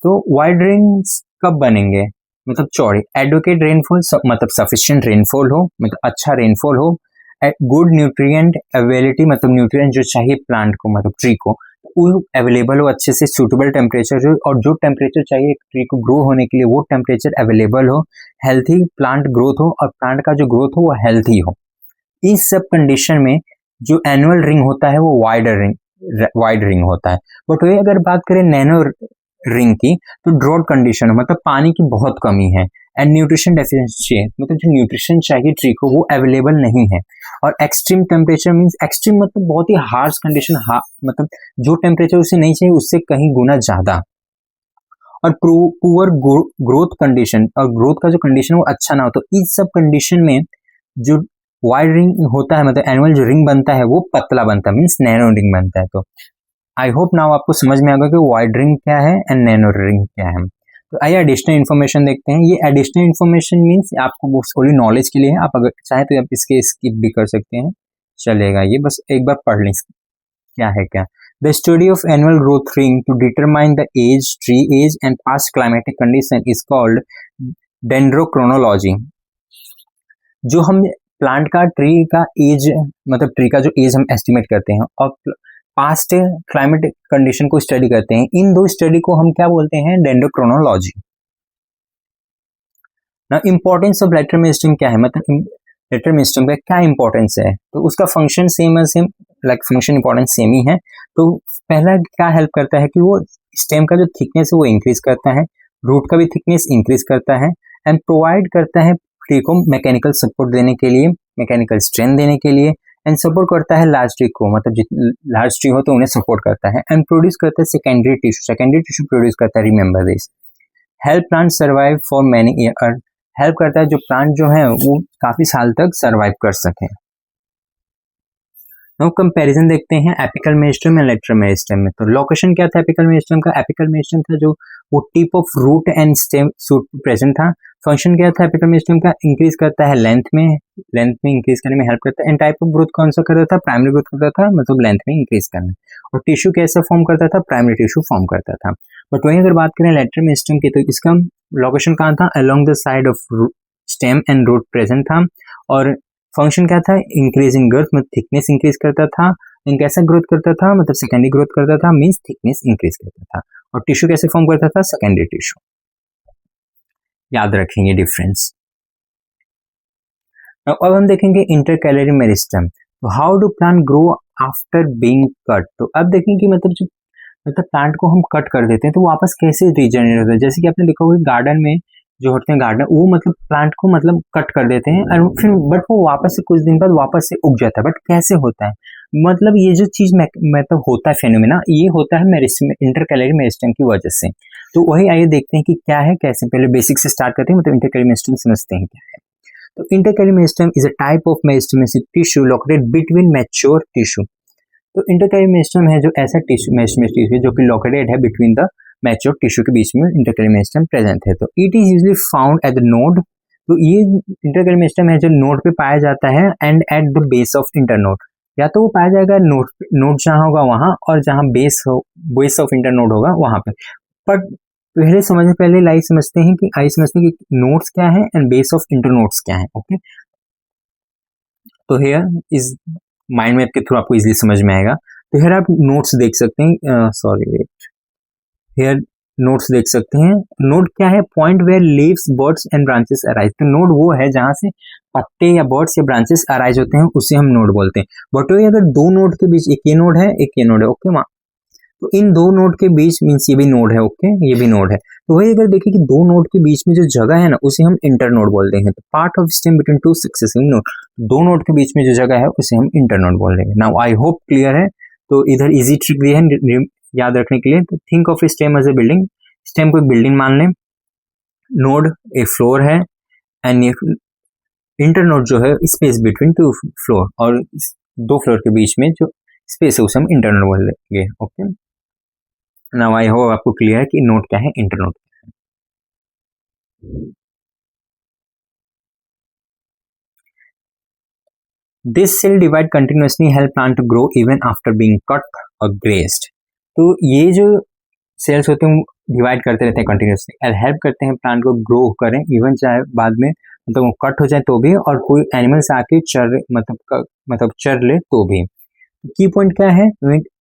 तो वाइड रिंग्स कब बनेंगे, मतलब चौड़ी, एडवोकेट रेनफॉल मतलब सफिशिएंट रेनफॉल हो, मतलब अच्छा रेनफॉल हो, गुड न्यूट्रिएंट अवेलेबिलिटी मतलब न्यूट्रिएंट जो चाहिए प्लांट को मतलब ट्री को वो अवेलेबल हो अच्छे से, सूटेबल टेम्परेचर हो और जो टेम्परेचर चाहिए ट्री को ग्रो होने के लिए वो टेम्परेचर अवेलेबल हो, हेल्थी प्लांट ग्रोथ हो और प्लांट का जो ग्रोथ हो वो हेल्थी हो। इस सब कंडीशन में जो एनुअल रिंग होता है वो वाइड रिंग होता है। बट वही अगर बात करें नैनो रिंग की तो ड्रॉट कंडीशन है, मतलब पानी की बहुत कमी है, एंड न्यूट्रिशन डेफिशिएंसी है, मतलब जो न्यूट्रिशन चाहिए ट्री को वो अवेलेबल नहीं है। और एक्सट्रीम टेम्परेचर मींस एक्सट्रीम मतलब बहुत ही हार्श कंडीशन, मतलब जो टेम्परेचर उसे नहीं चाहिए उससे कहीं गुना ज्यादा। और पुअर ग्रोथ कंडीशन, और ग्रोथ का जो कंडीशन वो अच्छा ना हो। तो इस सब कंडीशन में जो वाइड रिंग होता है मतलब एनुअल जो रिंग बनता है वो पतला बनता है, मीन्स नैनो रिंग बनता है। तो आई होप नाउ आपको समझ में आ गया कि वाइड रिंग क्या है एंड नैनो रिंग क्या है। तो आइए एडिशनल इन्फॉर्मेशन देखते हैं। ये एडिशनल इन्फॉर्मेशन मीन्स आपको वो ओनली नॉलेज के लिए है, आप अगर चाहे तो आप इसके स्किप भी कर सकते हैं, चलेगा, ये बस एक बार पढ़ लें क्या है क्या। The study of annual growth ring to determine the age, tree age and past climatic condition is called dendrochronology. जो हम प्लांट का ट्री का एज मतलब ट्री का जो एज हम एस्टिमेट करते हैं और पास्ट क्लाइमेट कंडीशन को स्टडी करते हैं, इन दो स्टडी को हम क्या बोलते हैं, डेंड्रोक्रोनोलॉजी। ना इंपॉर्टेंस ऑफ लेटर मेरिस्टेम क्या है, मतलब लेटर मेरिस्टेम का क्या इंपॉर्टेंस है, तो उसका फंक्शन सेम है, same like function importance same ही है। तो पहला क्या हेल्प करता है कि वो स्टेम का जो थिकनेस है वो इंक्रीज करता है, रूट का भी थिकनेस इंक्रीज करता है, एंड प्रोवाइड करता है ट्री को मैकेनिकल सपोर्ट देने के लिए, मैकेनिकल स्ट्रेंथ देने के लिए, एंड सपोर्ट करता है लार्ज ट्री को, मतलब लार्ज ट्री हो तो उन्हें सपोर्ट करता है, एंड प्रोड्यूस करता है सेकेंडरी टिश्यू प्रोड्यूस करता है, remember this. Help plant survive for many year, help करता है जो प्लांट जो है वो काफी साल तक सर्वाइव कर सके। नाउ कंपैरिजन देखते हैं apical meristem and lateral meristem में। तो लोकेशन क्या था एपिकल मेरिस्टेम का, एपिकल मेरिस्टेम था जो वो tip of root and stem shoot present था। फंक्शन क्या था एपिकल मेरिस्टेम का, इंक्रीज करता है लेंथ में इंक्रीज करने में हेल्प करता है। एंड टाइप ऑफ ग्रोथ कौन सा करता था, प्राइमरी ग्रोथ करता था, मतलब लेंथ में इंक्रीज करना। और टिश्यू कैसे फॉर्म करता था, प्राइमरी टिश्यू फॉर्म करता था। बट वहीं अगर बात करें लेटरल मेरिस्टेम की तो इसका लोकेशन कहाँ था, along the side of stem and root present था। और फंक्शन क्या था, इंक्रीजिंग ग्रोथ, मतलब थिकनेस इंक्रीज करता था। कैसा ग्रोथ करता था, मतलब सेकेंडरी ग्रोथ करता था, मींस थिकनेस इंक्रीज करता था। और टिश्यू कैसे फॉर्म करता था, सेकेंडरी टिश्यू। याद रखेंगे डिफरेंस। अब हम देखेंगे इंटरकैलरी मेरिस्टेम। तो how do plant grow after being cut. तो अब देखेंगे मतलब प्लांट को हम कट कर देते हैं तो वापस कैसे रीजनरेट होता है। जैसे कि आपने देखा होगा गार्डन में जो होते हैं गार्डन वो मतलब प्लांट को मतलब कट कर देते हैं और फिर बट वो वापस से कुछ दिन बाद वापस से उग जाता है। बट कैसे होता है, मतलब ये जो चीज मतलब होता है फेनोमेना, ये होता है इंटरकैलरी मेरिस्टेम की वजह से। तो वही आइए देखते हैं कि क्या है, कैसे, पहले बेसिक से स्टार्ट करते हैं, मतलब इंटरकैलरी मेरिस्टेम समझते हैं क्या है। तो intercalary meristem is a type of meristematic tissue located between mature tissue. तो इंटरकैलरी मेरिस्टेम है जो ऐसा टिश्यू मेरिस्टेम है जो कि लोकेटेड है बिटवीन द मैच्योर टिश्यू के बीच में इंटरकैलरी मेरिस्टेम प्रेजेंट है। तो it is usually found at the node. तो ये इंटरकैलरी मेरिस्टेम है जो नोड पे पाया जाता है and at the base of internode. या तो वो पाया जाएगा नोड जहां होगा वहां, और जहां बेस ऑफ इंटरनोड होगा वहां पे। बट तो पहले समझने पहले आई समझते हैं कि नोड्स क्या है एंड बेस ऑफ इंटरनोड्स क्या है। ओके, तो हेयर इज माइंड मैप के थ्रू आपको इजीली समझ में आएगा। तो हेयर आप नोड्स देख सकते हैं, सॉरी वेट, हेयर नोड्स देख सकते हैं। नोड क्या है? Point where leaves buds and branches arise. तो नोड वो है जहां से पत्ते या बर्ड्स या ब्रांचेस अराइज होते हैं, उसे हम नोड बोलते हैं। बट वही अगर दो नोड के बीच, एक ये नोड है एक ये नोड है, ओके माँ, तो इन दो नोड के बीच मीन्स ये भी नोड है, ओके ये भी नोड है। तो वही अगर देखें कि दो नोड के बीच में जो जगह है ना, उसे हम इंटर नोड बोलते हैं। तो part of stem between two successive node, दो नोड के बीच में जो जगह है उसे हम इंटर नोड बोल देंगे। नाउ आई होप क्लियर है। तो इधर इजी ट्रिक दी है याद रखने के लिए। तो think of stem as a building, stem को एक बिल्डिंग मान लें, नोड एक फ्लोर है एंड इंटर नोड जो है स्पेस बिटवीन टू फ्लोर, और दो फ्लोर के बीच में जो स्पेस है उसे हम इंटर नोड बोल देंगे। ओके, नाउ आई होप आपको क्लियर है कि नोड क्या है, internode. This cell divide continuously help plant to grow even after being cut और ग्रेस्ड। तो ये जो सेल्स होते हैं डिवाइड करते रहते हैं कंटिन्यूसली और हेल्प करते हैं प्लांट को ग्रो करें, इवन चाहे बाद में मतलब कट हो जाए तो भी, और कोई एनिमल्स आके मतलब चर ले तो भी। की पॉइंट क्या है?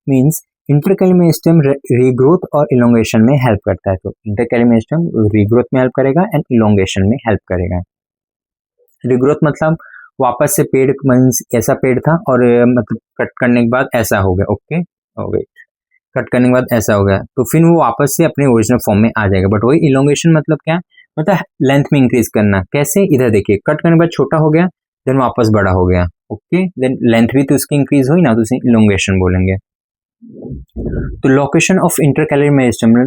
मीन्स इंटरकैलिमेस्टम रीग्रोथ और इलोंगेशन में हेल्प करता है। तो इंटरकैलिमेस्टम रीग्रोथ में हेल्प करेगा एंड इलोंगेशन में हेल्प करेगा। रीग्रोथ मतलब वापस से पेड़ मीन्स ऐसा पेड़ था और मतलब कट करने के बाद ऐसा हो गया, ओके हो गई, कट करने के बाद ऐसा हो गया तो फिर वो वापस से अपने ओरिजिनल फॉर्म में आ जाएगा। बट वही इलोंगेशन मतलब क्या? मतलब लेंथ में इंक्रीज करना। कैसे? इधर देखिए, कट करने के बाद छोटा हो गया, देन वापस बड़ा हो गया, ओके, देन लेंथ भी तो उसकी इंक्रीज हुई ना, तो उसे इलोंगेशन बोलेंगे। तो location of intercalary meristem,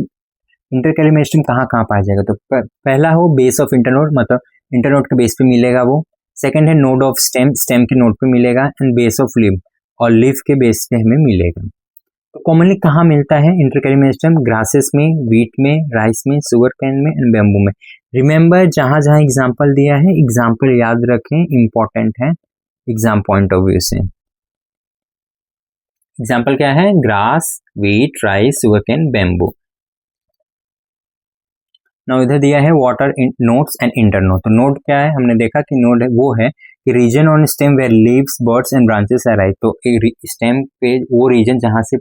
intercalary meristem कहाँ कहाँ पाया जाएगा? तो पहला हो बेस ऑफ इंटरनोड, मतलब इंटरनोड के बेस पे मिलेगा वो। सेकंड है नोड ऑफ स्टेम, स्टेम के नोड पे मिलेगा, एंड बेस ऑफ लीफ, और लीफ के बेस पे हमें मिलेगा। तो कॉमनली कहाँ मिलता है इंटरकैलरी मेरिस्टम? ग्रासेस में, व्हीट में, राइस में, शुगर कैन में एंड बैम्बू में। रिमेंबर जहां जहां एग्जाम्पल दिया है, एग्जाम्पल याद रखें, इंपॉर्टेंट है एग्जाम पॉइंट ऑफ व्यू से। एग्जाम्पल क्या है? Grass, wheat, rice, sugar cane, bamboo. Now इधर दिया है वाटर नोड्स एंड इंटरनोड। तो नोड क्या है? हमने देखा कि नोड है वो है कि region on stem where leaves, buds and branches arise. तो स्टेम पे वो रीजन जहां से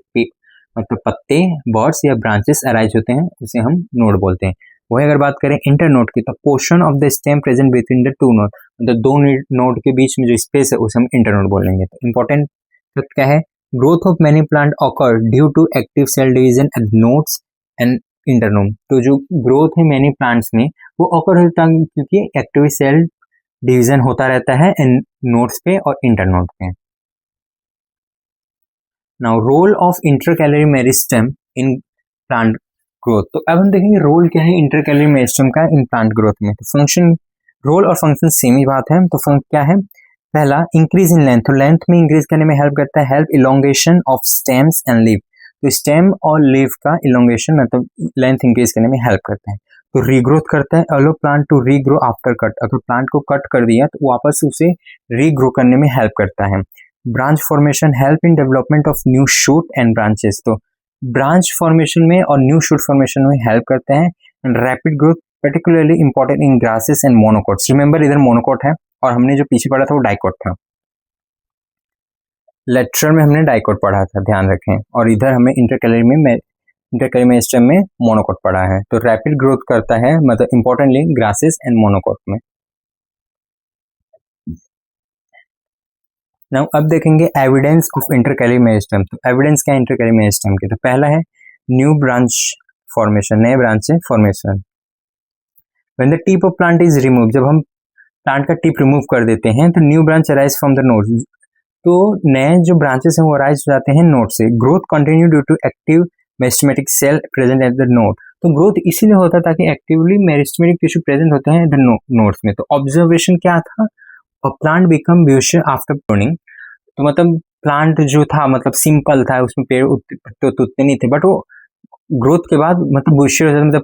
मतलब पत्ते, बर्ड्स या ब्रांचेस अराइज होते हैं उसे हम नोड बोलते हैं। वही अगर बात करें इंटरनोड की, तो portion of the stem present between the two node, मतलब दो नोड के बीच में जो स्पेस है उसे हम इंटरनोड बोलेंगे। तो इंपॉर्टेंट क्या है? Growth of many plant occur due to active cell division at nodes and internode. तो जो ग्रोथ है मैनी प्लांट्स में वो ऑकर होता है क्योंकि एक्टिव सेल डिवीजन होता रहता है इन नोड्स पे और इंटरनोड पे। Now role of intercalary meristem in plant growth. तो अब हम देखेंगे रोल क्या है इंटरकैलरी मेरिस्टम का इन प्लांट ग्रोथ में। तो फंक्शन, रोल और फंक्शन सेम ही बात है। तो फंक्शन क्या है? पहला इंक्रीज इन लेंथ, तो लेंथ में इंक्रीज करने में हेल्प करता है। Help elongation of stems and leaf, तो स्टेम और लीफ का इलोंगेशन मतलब लेंथ इंक्रीज करने में हेल्प करता है। तो रीग्रोथ करता है, allow plant to regrow after cut, अगर प्लांट को कट कर दिया तो वापस उसे रीग्रो करने में हेल्प करता है। Branch formation, help in development of new shoot and branches, तो ब्रांच फॉर्मेशन में और न्यू शूट फॉर्मेशन में हेल्प करते हैं। And rapid growth particularly important in grasses and monocots. Remember इधर मोनोकोट है और हमने जो पीछे पढ़ा था वो डाइकोट था। लेक्चर में हमने डाइकोट पढ़ा था, ध्यान रखें, और इधर हमें इंटरकैलरी मेरिस्टम में मोनोकोट पढ़ा है। तो रैपिड ग्रोथ करता है मतलब इंपॉर्टेंटली ग्रासेस एंड मोनोकोट में। नाउ अब देखेंगे एविडेंस ऑफ इंटरकैलरी मेरिस्टम। तो एविडेंस क्या है इंटरकैलरी मेरिस्टम की? तो पहला है न्यू ब्रांच फॉर्मेशन, नए ब्रांच से formation. When the tip of plant is remove, जब हम प्लांट का टिप रिमूव कर देते हैं तो new branch arise from the node, तो नए जो ब्रांचेस हैं वो अराइज हो जाते हैं नोड से। Growth continue due to active meristematic cell present at the node, तो ग्रोथ इसीलिए होता है ताकि एक्टिवली मेरिस्टेमेटिक टिश्यू प्रेजेंट होते हैं द नोड्स में। तो ऑब्जर्वेशन क्या था? प्लांट बिकम ब्यूशियर आफ्टर प्रूनिंग, तो मतलब प्लांट जो था मतलब सिंपल था, उसमें पेड़ पत्ते उतने नहीं थे, बट वो ग्रोथ के बाद मतलब ब्यूशियर हो जाता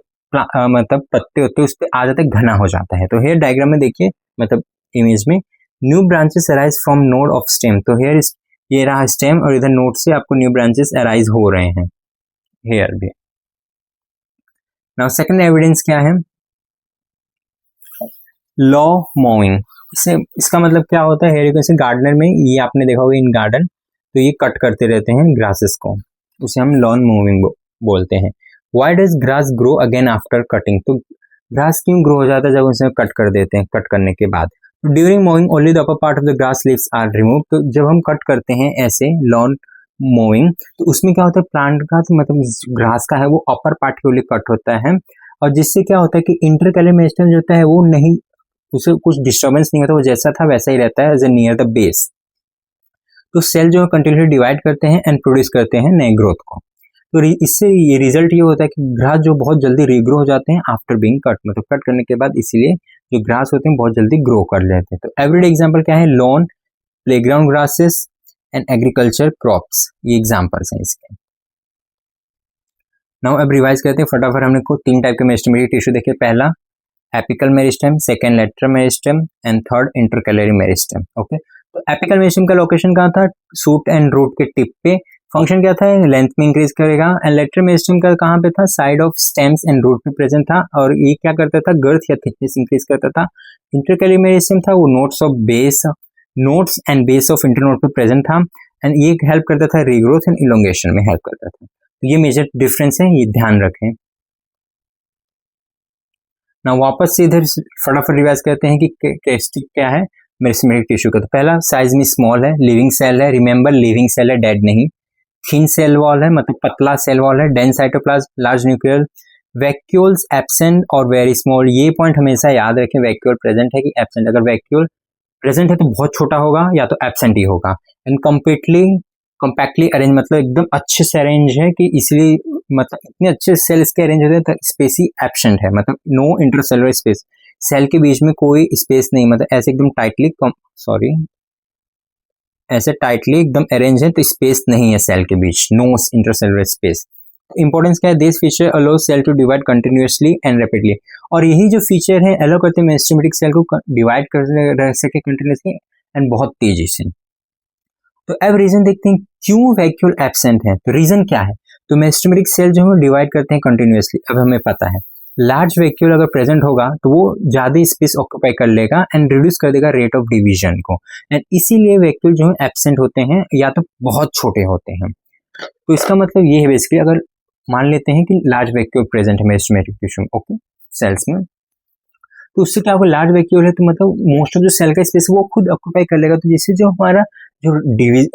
है, मतलब पत्ते होते उस पर आ जाते, घना हो जाता है। तो हेयर डायग्राम में देखिए, मतलब इमेज में new branches arise from node of stem, तो हेयर ये रहा स्टेम और इधर नोड से आपको न्यू ब्रांचेस अराइज हो रहे हैं हेयर भी। नाउ सेकंड एविडेंस क्या है, लॉ मोविंग। इसका मतलब क्या होता है, हेयर गार्डनर में ये आपने देखा होगा इन गार्डन, तो ये कट करते रहते हैं ग्रासेस को, उसे हम लॉन मूविंग बोलते हैं। Why does grass grow again after cutting, तो ग्रास क्यों ग्रो हो जाता है जब उसे कट कर देते हैं, कट करने के बाद। During mowing only the upper part of the grass leaves are remove, तो जब हम कट करते हैं ऐसे लॉन मूविंग, तो उसमें क्या होता है, प्लांट का मतलब ग्रास का है वो अपर पार्ट के लिए कट होता है, और जिससे क्या होता है कि इंटरकैलर मेरिस्टेम जो होता है वो नहीं, उसे कुछ डिस्टर्बेंस नहीं होता, वो जैसा था वैसा ही रहता है as a near the base. तो सेल जो है कंटिन्यूसली डिवाइड करते हैं एंड प्रोड्यूस करते हैं नए ग्रोथ को। तो इससे ये रिजल्ट ये होता है कि ग्रास जो बहुत जल्दी रीग्रो हो जाते हैं आफ्टर बीइंग कट, मतलब कट करने के बाद, इसीलिए जो ग्रास होते हैं बहुत जल्दी ग्रो कर लेते हैं। तो एवरीडे एग्जांपल क्या है, lawn, playground grasses and agriculture crops, ये एग्जांपल्स हैं इसके। नाउ अब रिवाइज करते हैं फटाफट। हमने को 3 टाइप के मेरिस्टेमेटिक टिश्यू देखे, पहला apical meristem, second lateral meristem and third intercalary meristem. Okay, तो एपिकल मेरिस्टेम का लोकेशन कहाँ था, सूट एंड रूट के टिप पे, फंक्शन क्या था, लेंथ में इंक्रीज करेगा। एंड लेटरल मेरिस्टेम का कहाँ पे था, side of stems and root पे प्रेजेंट था, और ये क्या करता था, गर्थ या थिकनेस इंक्रीज करता था। इंटरकैलरी मेरिस्टेम था वो notes and base of internode पे प्रेजेंट था, एंड ये हेल्प करता था रीग्रोथ एंड इलोंगेशन में हेल्प करता था। तो ये मेजर डिफरेंस है, ये ध्यान रखें। ना वापस से इधर फटाफट रिवाइज करते हैं कि कैरेक्टरिस्टिक क्या है मेरिस्टेमेटिक टिश्यू का। तो पहला, साइज में स्मॉल है, लिविंग सेल है, रिमेंबर लिविंग सेल है, डेड नहीं। थिन सेल वॉल है, मतलब पतला सेल वॉल है, dense cytoplasm, large nuclear, vacuoles absent और वेरी स्मॉल। ये पॉइंट हमेशा याद रखें, वैक्यूल प्रेजेंट है कि एब्सेंट। अगर वैक्यूल प्रेजेंट है तो बहुत छोटा होगा या तो एब्सेंट ही होगा। एंड कम्पैक्टली अरेंज, मतलब एकदम अच्छे से अरेंज है कि इसलिए, मतलब इतने अच्छे सेल इसके अरेंज होते हैं, तो स्पेस ही एब्सेंट है, मतलब नो इंटरसेलुलर स्पेस, सेल के बीच में कोई स्पेस नहीं, मतलब ऐसे एकदम ऐसे टाइटली एकदम अरेंज है, तो स्पेस नहीं है सेल के बीच, नो इंटरसेलुलर स्पेस। इंपॉर्टेंस क्या है, this feature allow cell to divide continuously and rapidly, और यही जो फीचर है अलो करते हैं मेरिस्टेमेटिक सेल को डिवाइड कर रह सके कंटिन्यूअसली एंड बहुत तेजी से। तो अब रीजन देखते हैं क्यों वैक्यूल एब्सेंट है। तो रीजन क्या है, तो मेरिस्टेमेटिक सेल जो है डिवाइड करते हैं कंटिन्यूअसली। अब हमें पता है लार्ज वैक्यूल अगर प्रेजेंट होगा तो वो ज्यादा स्पेस ऑक्यूपाई कर लेगा एंड रिड्यूस कर देगा रेट ऑफ डिवीजन को, एंड इसीलिए वैक्यूल जो है एब्सेंट होते हैं या तो बहुत छोटे होते हैं। तो इसका मतलब ये है बेसिकली, अगर मान लेते हैं कि लार्ज वैक्यूल प्रेजेंट है मेरिस्टेमेटिक टिश्यू ओके सेल्स में, तो उससे क्या होगा, लार्ज वैक्यूल है तो मतलब मोस्ट ऑफ जो सेल का स्पेस वो खुद ऑक्यूपाई कर लेगा, तो जिससे जो हमारा जो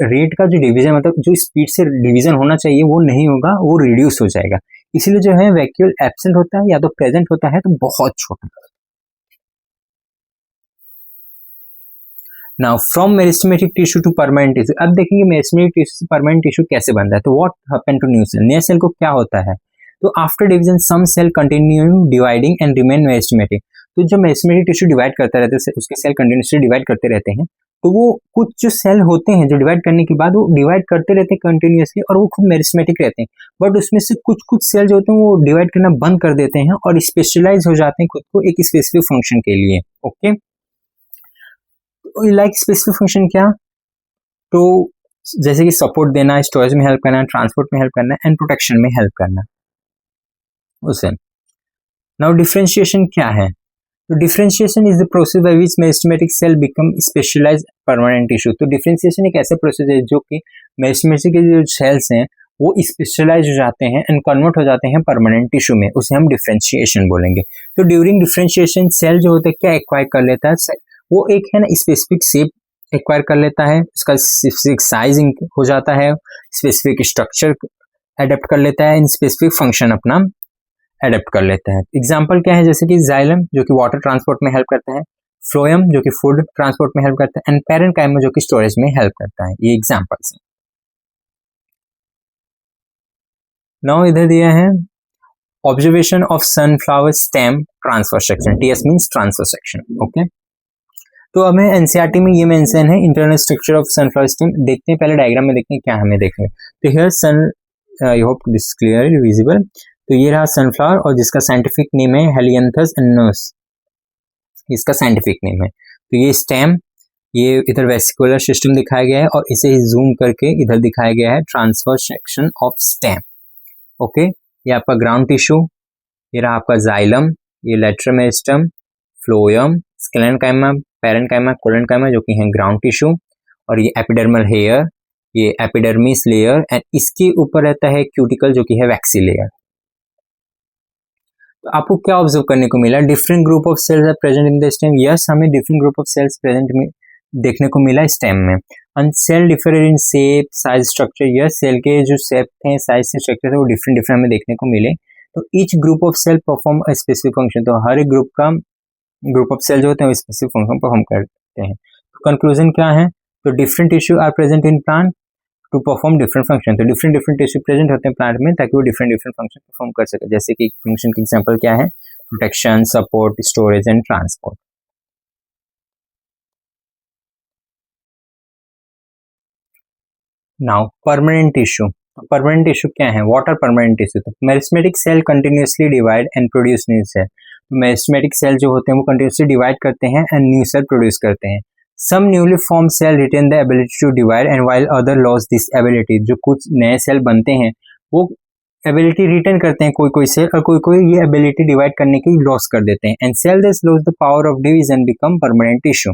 रेट का जो डिवीजन, मतलब जो स्पीड से डिवीजन होना चाहिए वो नहीं होगा, वो रिड्यूस हो जाएगा। इसीलिए जो है वैक्यूल एब्सेंट होता है या तो प्रेजेंट होता है तो बहुत छोटा। Now from meristematic tissue to permanent tissue, अब देखेंगे मेरिस्टेमेटिक टिश्यू से परमानेंट टिश्यू कैसे बनता है। तो what happen to new cell, नए सेल को क्या होता है, तो after division some cell continue dividing and remain meristematic. तो जब मेरिस्टेमेटिक टिश्यू डिवाइड करता रहता है, उसके सेल कंटिन्यूसली डिवाइड करते रहते हैं, तो वो कुछ जो सेल होते हैं जो डिवाइड करने के बाद वो डिवाइड करते रहते हैं कंटिन्यूअसली, और वो खुद मेरिस्टेमेटिक रहते हैं, बट उसमें से कुछ सेल जो होते हैं वो डिवाइड करना बंद कर देते हैं और स्पेशलाइज हो जाते हैं खुद को एक स्पेसिफिक फंक्शन के लिए। ओके, लाइक स्पेसिफिक फंक्शन क्या, तो जैसे कि सपोर्ट देना, स्टोरेज में हेल्प करना, ट्रांसपोर्ट में हेल्प करना एंड प्रोटेक्शन में हेल्प करना उसे। नाउ डिफरेंशिएशन क्या है, तो differentiation is the process by which meristematic cell become specialized permanent tissue. तो डिफरेंशिएशन एक ऐसा प्रोसेस है जो कि मेरिस्टेमेटिक के जो सेल्स हैं वो स्पेशलाइज हो जाते हैं एंड कन्वर्ट हो जाते हैं परमानेंट टिश्यू में, उसे हम डिफरेंशिएशन बोलेंगे। तो ड्यूरिंग डिफरेंशिएशन सेल जो होता है क्या एक्वायर कर लेता है, वो एक है ना स्पेसिफिक शेप एक्वायर कर लेता है, उसका स्पेसिफिक साइज हो जाता है, स्पेसिफिक स्ट्रक्चर एडेप्ट कर लेता है, इन स्पेसिफिक फंक्शन अपना एडेप्ट कर लेता है। एग्जाम्पल क्या है, जैसे कि जाइलम जो कि वाटर ट्रांसपोर्ट में हेल्प करता है, फ्लोएम जो कि फूड ट्रांसपोर्ट में हेल्प करता है, एंड पैरेन्काइमा जो कि स्टोरेज में हेल्प करता है। ये एग्जाम्पल्स हैं। नाउ इधर दिया है observation of sunflower stem transfer section, TS means transfer section. Okay, तो हमें एनसीईआरटी में ये मेंशन है internal structure of sunflower stem. देखते हैं पहले डायग्राम में, देखते हैं क्या हमें देखने। तो here sun, I hope this clearly visible. तो ये रहा सनफ्लावर और जिसका साइंटिफिक नेम है हेलियंथस एनोस, इसका साइंटिफिक नेम है। तो ये स्टेम, ये इधर वेसिकुलर सिस्टम दिखाया गया है और इसे जूम करके इधर दिखाया गया है transfer section of stem. Okay, ये आपका ग्राउंड टिश्यू, ये रहा आपका जाइलम, ये lateral meristem, phloem, sclerenchyma, parenchyma, collenchyma जो कि है ग्राउंड टिश्यू, और ये एपिडर्मल हेयर, ये एपिडर्मिस लेयर, एंड इसके ऊपर रहता है क्यूटिकल जो कि है वैक्सी लेयर। तो आपको क्या ऑब्जर्व करने को मिला? Different group of cells are present in the stem. Yes, हमें different group of cells present में देखने को मिला स्टेम में। And cell differ in shape, size, structure. Yes, cell के जो शेप थे, साइज से स्ट्रक्चर थे, वो डिफरेंट डिफरेंट हमें देखने को मिले। तो each group of cell perform a specific function. तो हर एक ग्रुप ऑफ सेल जो होते हैं वो स्पेसिफिक फंक्शन परफॉर्म करते हैं। तो कंक्लूजन क्या है? तो different tissue are present in plant to perform different function. तो डिफरेंट डिफरेंट टिश्यू प्रेजेंट होते हैं प्लांट में ताकि वो डिफरेंट डिफरेंट फंक्शन परफॉर्म कर सके। जैसे कि फंक्शन के एग्जांपल क्या है? Protection, support, storage and transport. Now permanent tissue. Permanent tissue क्या है? What are permanent tissue? तो meristematic cell continuously divide and produce new cell. Meristematic cell जो होते हैं वो कंटिन्यूअसली डिवाइड करते हैं एंड न्यू सेल प्रोड्यूस करते हैं। Some newly form cell retain the ability to divide and while other lose this ability. जो कुछ नए सेल बनते हैं वो एबिलिटी रिटेन करते हैं कोई कोई सेल, और कोई कोई ये एबिलिटी डिवाइड करने की लॉस कर देते हैं। And cell that loss the power of division become permanent tissue.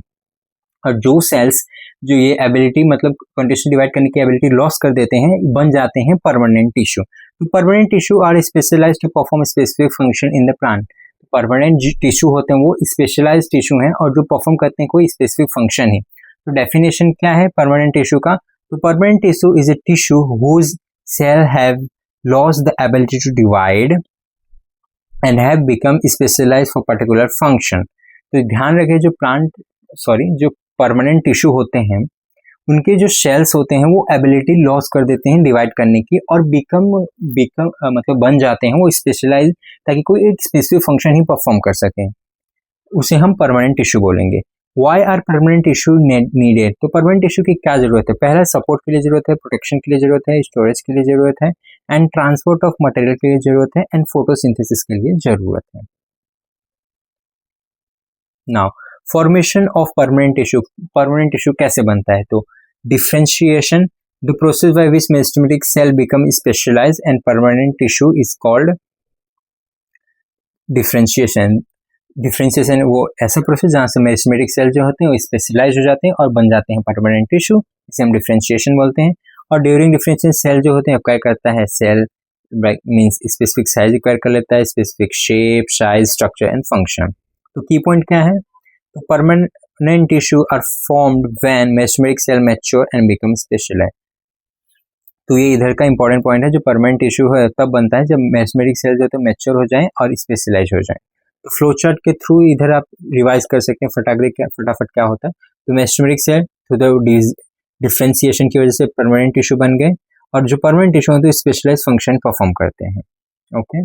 और जो सेल्स जो ये एबिलिटी मतलब कंटिन्यूअसली डिवाइड करने की एबिलिटी लॉस कर देते हैं बन जाते हैं परमानेंट टिश्यू। तो permanent tissue are specialized to perform specific function in the plant. Permanent tissue होते हैं वो स्पेशलाइज्ड टिश्यू हैं और जो परफॉर्म करते हैं कोई स्पेसिफिक फंक्शन है। तो डेफिनेशन क्या है परमानेंट टिश्यू का? तो permanent tissue is a tissue whose cell have lost the ability to divide and have become specialized for particular function. तो ध्यान रखें जो परमानेंट टिश्यू होते हैं उनके जो सेल्स होते हैं वो एबिलिटी लॉस कर देते हैं डिवाइड करने की और मतलब बन जाते हैं वो स्पेशलाइज ताकि कोई एक स्पेसिफिक फंक्शन ही परफॉर्म कर सके, उसे हम परमानेंट टिश्यू बोलेंगे। Why are permanent tissue needed? तो परमानेंट टिश्यू की क्या जरूरत है? पहला सपोर्ट के लिए जरूरत है, प्रोटेक्शन के लिए जरूरत है, स्टोरेज के लिए जरूरत है, एंड ट्रांसपोर्ट ऑफ मटेरियल के लिए जरूरत है, एंड फोटोसिंथेसिस के लिए जरूरत है। Now formation of permanent tissue कैसे बनता है? तो differentiation, the process by which meristematic cell become specialized and permanent tissue is called differentiation. Differentiation वो ऐसा प्रोसेस जहां से मेरिस्टेमेटिक सेल जो होते हैं वो स्पेशलाइज हो जाते हैं और बन जाते हैं परमानेंट टिश्यू, इसे हम डिफरेंशिएशन बोलते हैं। और ड्यूरिंग डिफरेंशिएशन सेल जो होते हैं क्या करता है? Cell means specific size acquire कर लेता है, specific shape, size, structure and function. तो की पॉइंट क्या है? तो permanent tissue are formed when mesomeric cell mature and become specialized। तो ये इधर का इंपॉर्टेंट पॉइंट है, जो परमानेंट टिश्यू है तब बनता है जब मेसमेरिक सेल जो है मैच्योर हो जाएं और स्पेशलाइज हो जाएं। तो फ्लो चार्ट के थ्रू इधर आप रिवाइज कर सकते हैं फटाफट क्या होता है। तो मेसमेरिक सेल थ्रू द डिफ्रेंसिएशन की वजह से परमानेंट टिश्यू बन गए और जो परमानेंट टिश्यू होते हैं स्पेशलाइज फंक्शन परफॉर्म करते हैं। Okay,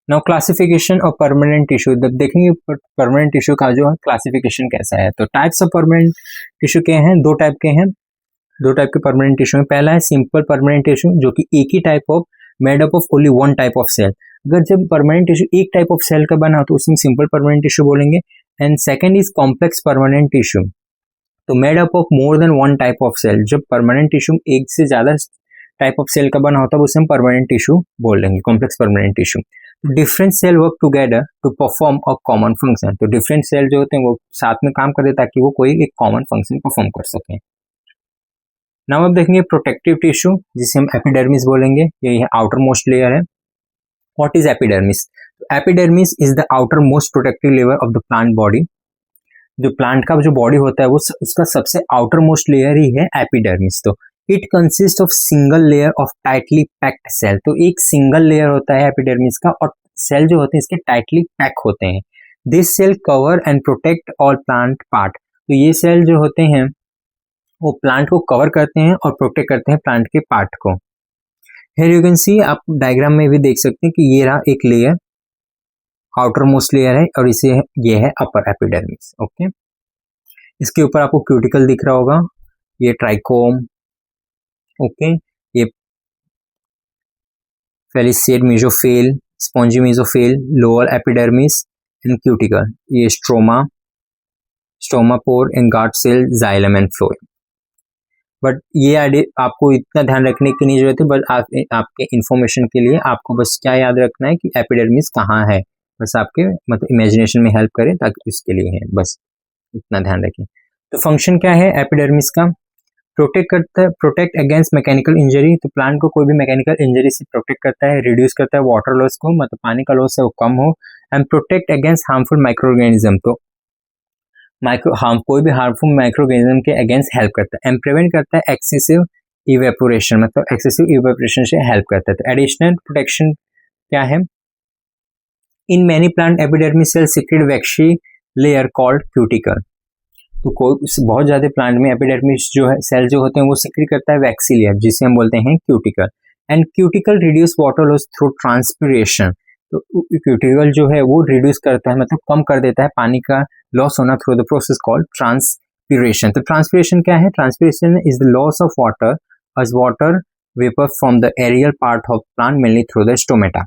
now classification of permanent tissue. जब देखेंगे परमानेंट टिश्यू का जो है क्लासिफिकेशन कैसा है। तो टाइप्स ऑफ परमानेंट टिश्यू के हैं, दो टाइप के परमानेंट टिश्यू हैं। पहला है सिंपल परमानेंट टिश्यू जो कि एक ही type of made up of only one type of cell. अगर जब परमानेंट टिश्यू एक टाइप ऑफ सेल का बना तो उसमें सिंपल परमानेंट टिश्यू बोलेंगे। And second is complex permanent tissue, तो made up of more than one type of cell. जब परमानेंट टिश्यू एक से ज्यादा टाइप ऑफ सेल का बना होता है उसे हम परमानेंट टिश्यू बोल देंगे, complex permanent tissue. Different cell work together to perform a common function. तो डिफरेंट सेल जो होते हैं वो साथ में काम करते हैं ताकि वो कोई एक कॉमन फंक्शन परफॉर्म कर सके। नाउ अब देखेंगे प्रोटेक्टिव टिश्यू जिसे हम एपिडर्मिस बोलेंगे। ये आउटर मोस्ट लेयर है। What is epidermis? Epidermis is the outer most protective layer of the plant body. जो प्लांट का जो बॉडी होता है वो उसका सबसे आउटर मोस्ट लेयर ही है एपिडर्मिस। तो it consist of single layer of tightly packed cell. तो एक सिंगल लेयर होता है एपिडर्मिस का और सेल जो होते हैं इसके टाइटली पैक होते हैं। This cell cover and protect all plant part. तो ये सेल जो होते हैं वो प्लांट को कवर करते हैं और प्रोटेक्ट करते हैं प्लांट के पार्ट को। हियर यू कैन सी, आप डायग्राम में भी देख सकते हैं कि ये रहा एक लेयर, आउटर मोस्ट लेयर है और इसे ये है अपर एपिडर्मिस। ओके, इसके ऊपर आपको क्यूटिकल दिख रहा होगा, ये ट्राइकोम, ओके, ये palisade mesophyll, spongy mesophyll, lower epidermis and cuticle, ये stoma pore and guard cell, xylem and phloem. But ये आइडिया आपको इतना ध्यान रखने की नहीं जरूरत है, बट आपके इंफॉर्मेशन के लिए आपको बस क्या याद रखना है कि एपिडर्मिस कहाँ है, बस आपके मतलब इमेजिनेशन में हेल्प करे, ताकि इसके लिए है, बस इतना ध्यान रखें। तो फंक्शन क्या है एपिडर्मिस का? प्रोटेक्ट करता है, प्रोटेक्ट अगेंस्ट मैकेनिकल इंजरी, तो प्लांट को कोई भी मैकेनिकल इंजरी से प्रोटेक्ट करता है, रिड्यूस करता है वाटर लॉस को, मतलब पानी का लॉस है वो कम हो, and protect against harmful micro organism, तो कोई भी हार्मफुल माइक्रो ऑर्गेनिज्म के अगेंस्ट हेल्प करता है, एंड प्रिवेंट करता है एक्सेसिव इवेपोरेशन, मतलब एक्सेसिव इवेपोरेशन से हेल्प करता है। तो एडिशनल प्रोटेक्शन क्या है? In many plant epidermis cell secrete waxy layer called cuticle, तो बहुत ज्यादा प्लांट में एपिडर्मिस जो है सेल जो होते हैं वो सीक्रेट करता है वैक्सी लेयर, जिसे हम बोलते हैं cuticle, and cuticle reduce water loss through transpiration, तो क्यूटिकल जो है वो रिड्यूस करता है, मतलब कम कर देता है पानी का लॉस होना through the process called transpiration. तो ट्रांसपिरेशन क्या है? Transpiration is the loss of water as water vapour from the aerial part of plant mainly through the stomata,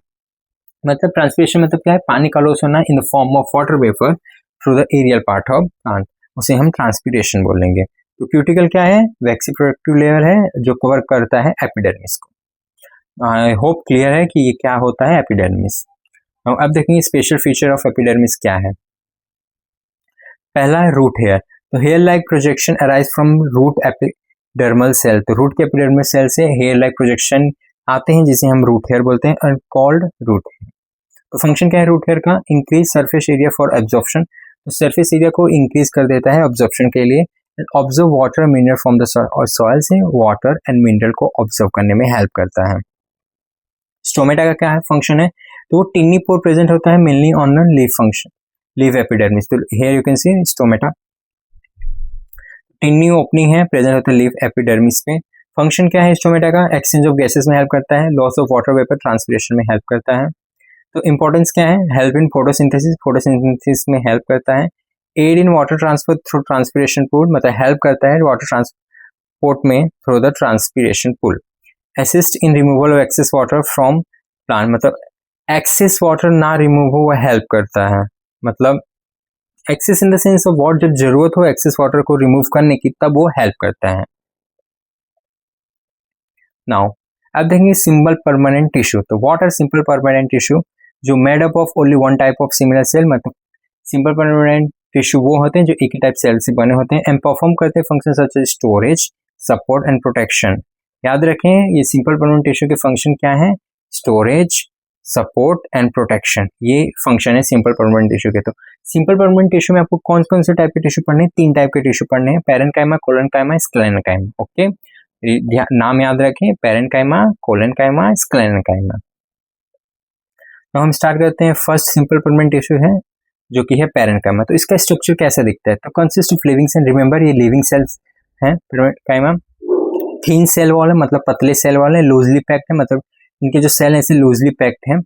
मतलब ट्रांसपिरेशन मतलब क्या है? पानी का लॉस होना in the form of water vapour through the aerial part of plant, उसे हम transpiration बोलेंगे। तो क्यूटिकल क्या है? वैक्सी प्रोटेक्टिव लेयर है जो कवर करता है एपिडर्मिस को। आई होप क्लियर है कि ये क्या होता है एपिडर्मिस। अब देखेंगे स्पेशल फीचर ऑफ एपिडर्मिस क्या है। पहला है रूट हेयर, तो hair like projection arise from root epidermal cell, तो रूट के एपिडर्मल सेल से हेयर लाइक प्रोजेक्शन आते हैं जिसे हम रूट हेयर बोलते हैं, और कॉल्ड रूट हेयर। तो फंक्शन क्या है रूट हेयर का? Increase surface area for absorption, तो सरफेस एरिया को इंक्रीज कर देता है ऑब्जॉर्प्शन के लिए, absorb water mineral from the soil, और सॉइल से वाटर एंड मिनरल को ऑब्जर्व करने में हेल्प करता है। स्टोमेटा का क्या है फंक्शन है? तो वो टिन्नी पोर प्रेजेंट होता है mainly on the leaf function, leaf epidermis, तो here you can see stomata tiny opening है प्रेजेंट होता है लीफ एपिडर्मिस पे। फंक्शन क्या है स्टोमेटा का? एक्सचेंज ऑफ गैसेस में हेल्प करता है, loss of water vapour transpiration में हेल्प करता है। तो इंपॉर्टेंस क्या है? हेल्प इन फोटोसिंथेसिस, फोटोसिंथेसिस में हेल्प करता है, aid in water transfer through transpiration pull, मतलब हेल्प करता है वाटर ट्रांसपोर्ट में through the transpiration pull, assist in removal of excess water from plant, मतलब एक्सेस वाटर ना रिमूव हो वह हेल्प करता है, मतलब access in the sense of what, जब जरूरत हो एक्सेस वाटर को रिमूव करने की तब वो हेल्प करता है। नाउ अब देखेंगे सिंपल परमानेंट टिश्यू, तो what are simple permanent tissue? जो made up of only one type of similar cell, मतलब सिंपल परमानेंट टिश्यू वो होते हैं जो एक ही टाइप सेल से बने होते हैं, एंड परफॉर्म करते हैं function such as storage, support and protection. याद रखें ये सिंपल परमानेंट टिश्यू के फंक्शन क्या है? स्टोरेज, सपोर्ट एंड प्रोटेक्शन, ये फंक्शन है सिंपल परमानेंट टिश्यू के। तो सिंपल परमानेंट टिश्यू में आपको कौन कौन से टाइप के टिश्यू पढ़ने हैं? 3 टाइप के टिश्यू पढ़ने हैं, पैरेन्काइमा, कोलेनकाइमा, स्क्लेरेनकाइमा। ओके, नाम याद रखें, पैरेन्काइमा, कोलेनकाइमा, स्क्लेरेनकाइमा। तो हम स्टार्ट करते हैं। फर्स्ट सिंपल परमानेंट टिश्यू है जो कि है पैरेन्काइमा। तो इसका स्ट्रक्चर कैसा दिखता है? तो consist of living cell, remember ये लिविंग सेल्स हैं पैरेन्काइमा। थिन सेल वॉल है, मतलब पतले सेल वॉल है, लूजली पैक्ड है, मतलब इनके जो सेल है ऐसे लूजली पैक्ड है,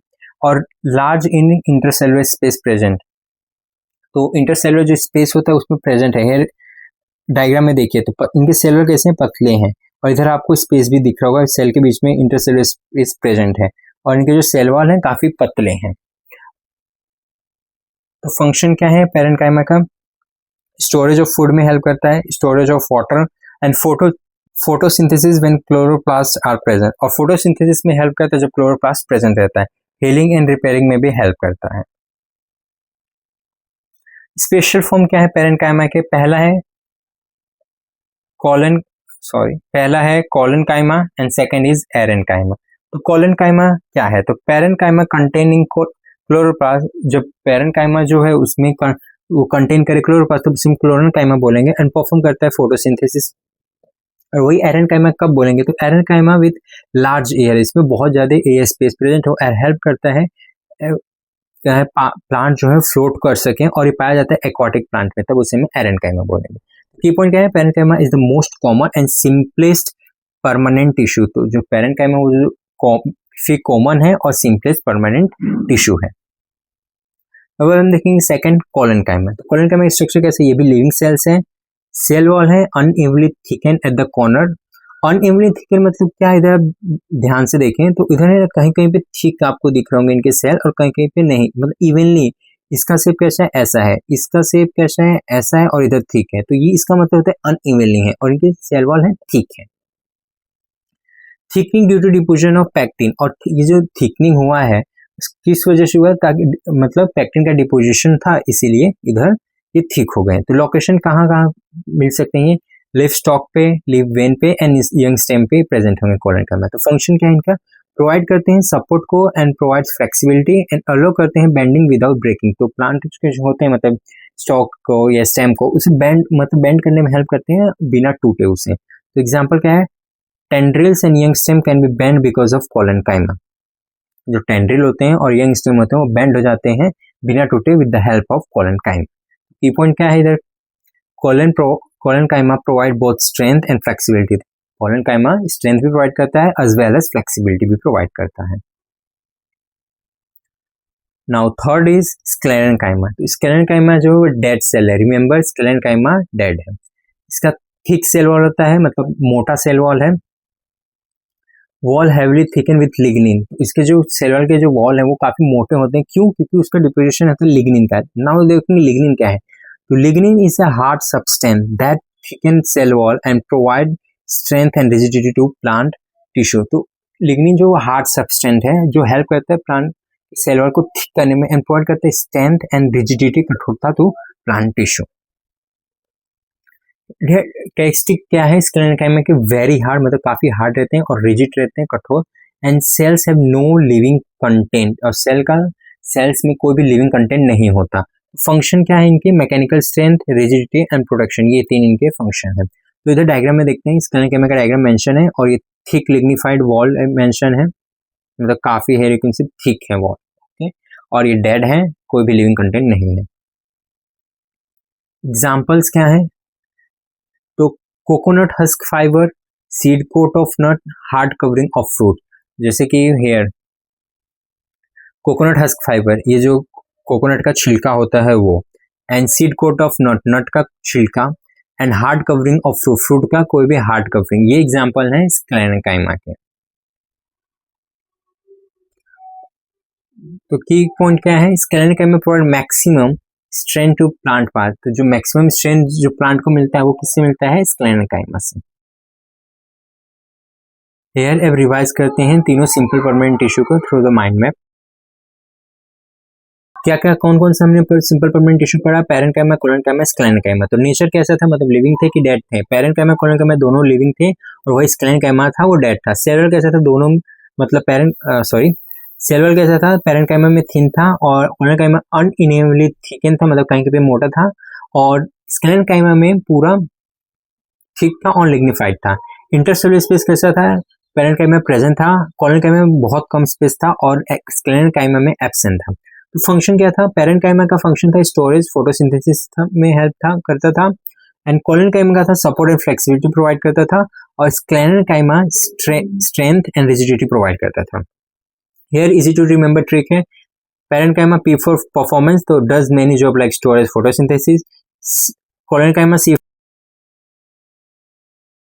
और large in intercellular space present, तो इंटरसेलुलर जो स्पेस होता है उसमें प्रेजेंट है। हेयर डायग्राम में देखिए तो इनके सेलुलर कैसे हैं? पतले हैं, और इधर आपको स्पेस भी दिख रहा होगा, सेल के बीच में इंटरसेलुलर स्पेस प्रेजेंट है, और इनके जो सेल वॉल हैं काफी पतले हैं। तो फंक्शन क्या है पैरेन्काइमा का? स्टोरेज ऑफ फूड में हेल्प करता है, storage of water, and photosynthesis when chloroplast are present, और फोटोसिंथेसिस में हेल्प करता है जब क्लोरोप्लास्ट प्रेजेंट रहता है। हीलिंग एंड रिपेयरिंग में भी हेल्प करता है। स्पेशल फॉर्म क्या है पैरेन्काइमा के? पहला है कोलेनकाइमा एंड सेकंड इज एरेन्काइमा। तो कोलेनकाइमा क्या है? तो पैरेन्काइमा कंटेनिंग क्लोरोप्लास्ट, जब पैरेन्काइमा जो है उसमें वो कंटेन करे क्लोरोप्लास्ट तो उसे क्लोरेनकाइमा बोलेंगे, एंड परफॉर्म करता है फोटोसिंथेसिस। और वही एरेन्काइमा कब बोलेंगे? तो एरेन्काइमा विद लार्ज एयर, इसमें बहुत ज्यादा एयर स्पेस प्रेजेंट हो, हेल्प करता है प्लांट जो है फ्लोट कर सकें, और ये पाया जाता है एक्वाटिक प्लांट में, तब उसे हम एरेन्काइमा बोलेंगे। की पॉइंट क्या है? Parenchyma is the most common and simplest permanent tissue, तो जो पैरेन्काइमा वो जो काफी कॉमन है और सिंपलेस्ट परमानेंट टिश्यू है। अब हम देखेंगे सेकंड कोलेनकाइमा। तो कोलेनकाइमा स्ट्रक्चर कैसे? ये भी लिविंग सेल्स हैं, सेल वॉल है unevenly thicken at the corner. Unevenly thicken मतलब क्या? इधर ध्यान से देखें तो इधर कहीं कहीं पे थिक आपको दिख रहे होंगे इनके सेल, और कहीं कहीं पे नहीं, मतलब इवनली इसका शेप कैसा है, ऐसा है, इसका शेप कैसा है, ऐसा है, और इधर थिक है, तो ये इसका मतलब होता है अनइवनली है, और इनके सेल वॉल है थिक है। Thickening due to deposition of pectin, और ये जो थिकनिंग हुआ है किस वजह से हुआ है, ताकि मतलब पैक्टिन का डिपोजिशन था इसीलिए इधर ये थिक हो गए। तो लोकेशन कहाँ कहाँ मिल सकते हैं, लीफ स्टॉक पे, लीफ वेन पे एंड यंग स्टेम पे प्रेजेंट होंगे कॉलन का। तो फंक्शन क्या है इनका, प्रोवाइड करते हैं सपोर्ट को एंड प्रोवाइड फ्लेक्सिबिलिटी एंड अलो करते हैं बेंडिंग विदाउट ब्रेकिंग। तो प्लांट के जो होते हैं मतलब स्टॉक को या स्टेम को उसे बेंड मतलब बेंड करने में हेल्प करते हैं बिना टूटे उसे। तो एग्जाम्पल क्या है, tendrils and young stem can be bend because of collenchyma. जो टेंड्रिल होते हैं और यंग स्टेम होते हैं वो बेंड हो जाते हैं बिना टूटे with the help of collenchyma. की पॉइंट क्या है इधर, collenchyma provide both strength and flexibility. Collenchyma strength भी प्रोवाइड करता है एज वेल एज फ्लेक्सिबिलिटी भी प्रोवाइड करता है। Now third is sclerenchyma. तो स्क्लेरेनकाइमा जो डेड सेल है, रिमेंबर स्क्लेरेनकाइमा डेड है। इसका थिक सेल वॉल होता है, मतलब मोटा सेल वॉल है। Wall heavily thicken with lignin. इसके जो सेल वॉल के जो वॉल है वो काफी मोटे होते हैं, क्यों, क्योंकि उसका डिपोजिशन है लिग्निन का। नाउ देखेंगे लिग्निन क्या है। तो lignin is a hard substance that thicken cell wall and provide strength and rigidity to plant tissue. तो लिग्निन जो हार्ड सब्सटेंस है जो हेल्प करता है प्लांट सेल वॉल को थिक करने में एंड प्रोवाइड करता है स्ट्रेंथ एंड रिजिडिटी, कठोरता टू प्लांट टिश्यू। कैरेक्टरिस्टिक क्या है स्क्लेरेनकाइमा के, वेरी हार्ड मतलब काफी हार्ड रहते हैं और रिजिड रहते हैं, कठोर। And cells have no living content, और सेल्स में कोई भी लिविंग कंटेंट नहीं होता। फंक्शन क्या है इनके, mechanical strength, rigidity and protection, ये तीन इनके फंक्शन है। तो इधर डायग्राम में देखते हैं स्क्लेरेनकाइमा का डायग्राम मेंशन है, और ये थिक लिग्निफाइड वॉल मेंशन है, मतलब काफी है लेकिन से थिक है वॉल, ओके। और ये डेड है, कोई भी लिविंग कंटेंट नहीं है। एग्जाम्पल्स क्या है, तो coconut husk fibre, seed coat of nut, hard covering of fruit. जैसे कि हेयर कोकोनट हस्क फाइबर, ये जो कोकोनट का छिलका होता है वो, and seed coat of nut, nut का छिलका, and hard covering of fruit, fruit का कोई भी हार्ड कवरिंग, ये एग्जाम्पल है स्क्लेरेनकाइमा के। तो की पॉइंट क्या है, sclerenchyma provide maximum strength to plant part. तो जो मैक्सिमम स्ट्रेंथ जो प्लांट को मिलता है वो किससे मिलता है, स्क्लेरेनकाइमा से। हेयर अब रिवाइज करते हैं तीनों सिंपल परमानेंट टिश्यू को थ्रू द माइंड मैप। क्या क्या कौन कौन सा हमने सिंपल परमानेंट टिश्यू पढ़ा, पैरेन्काइमा, कोलेनकाइमा, स्क्लेरेनकाइमा। तो नेचर कैसा था, मतलब लिविंग थे कि डेड थे। पैरेन्काइमा कोलेनकाइमा दोनों लिविंग थे और वही स्क्लेरेनकाइमा था वो डेड था। सेलुलर कैसा था, दोनों मतलब सेलुलर कैसा था, पैरेन्काइमा में थिन था और कोलेनकाइमा अनइनेबली थिकन था, मतलब कहीं पे मोटा था, और स्क्लेरेनकाइमा में पूरा थिक था और लिग्निफाइड था। इंटरसेलुलर स्पेस कैसा था, पैरेन्काइमा प्रेजेंट था, कोलेनकाइमा में बहुत कम स्पेस था और स्क्लेरेनकाइमा में एब्सेंट था। तो फंक्शन क्या था, पैरेन्काइमा का फंक्शन था स्टोरेज, फोटोसिंथेसिस में हेल्प करता था, एंड कोलेनकाइमा का था सपोर्ट एंड फ्लेक्सिबिलिटी प्रोवाइड करता था, और sclerenchyma strength and rigidity provide करता था। Here easy to remember trick है, पैरेन्काइमा पी फॉर परफॉर्मेंस, तो does many job like storage, photosynthesis. Collenchyma C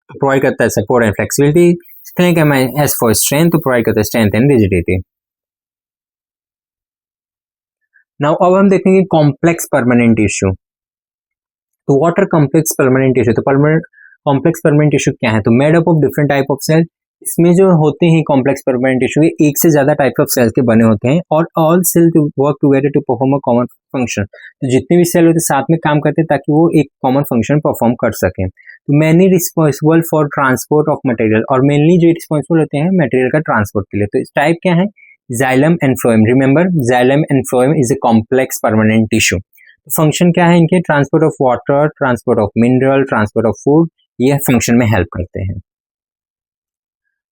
provide करता है support and flexibility. Sclerenchyma S for strength, तो प्रोवाइड करता है strength and rigidity. Now अब हम देखेंगे कॉम्प्लेक्स परमानेंट टिश्यू। तो what are complex permanent tissue, तो कॉम्प्लेक्स परमानेंट टिश्यू क्या है, तो made up of different type of cell. इसमें जो होते हैं कॉम्प्लेक्स परमानेंट टिश्यू, ये एक से ज्यादा टाइप ऑफ सेल के बने होते हैं, और all cell to work together to perform a common function. तो जितने भी सेल होते हैं साथ में काम करते हैं ताकि वो एक कॉमन फंक्शन परफॉर्म कर सकें। तो mainly responsible for transport of material, और मेनली जो रिस्पॉन्सिबल होते हैं मटेरियल का ट्रांसपोर्ट के लिए। तो इस टाइप क्या है, xylem and phloem. Remember xylem and phloem is a complex permanent tissue. Function क्या है इनके, transport of water, transport of mineral, transport of food, ये फंक्शन में हेल्प करते हैं।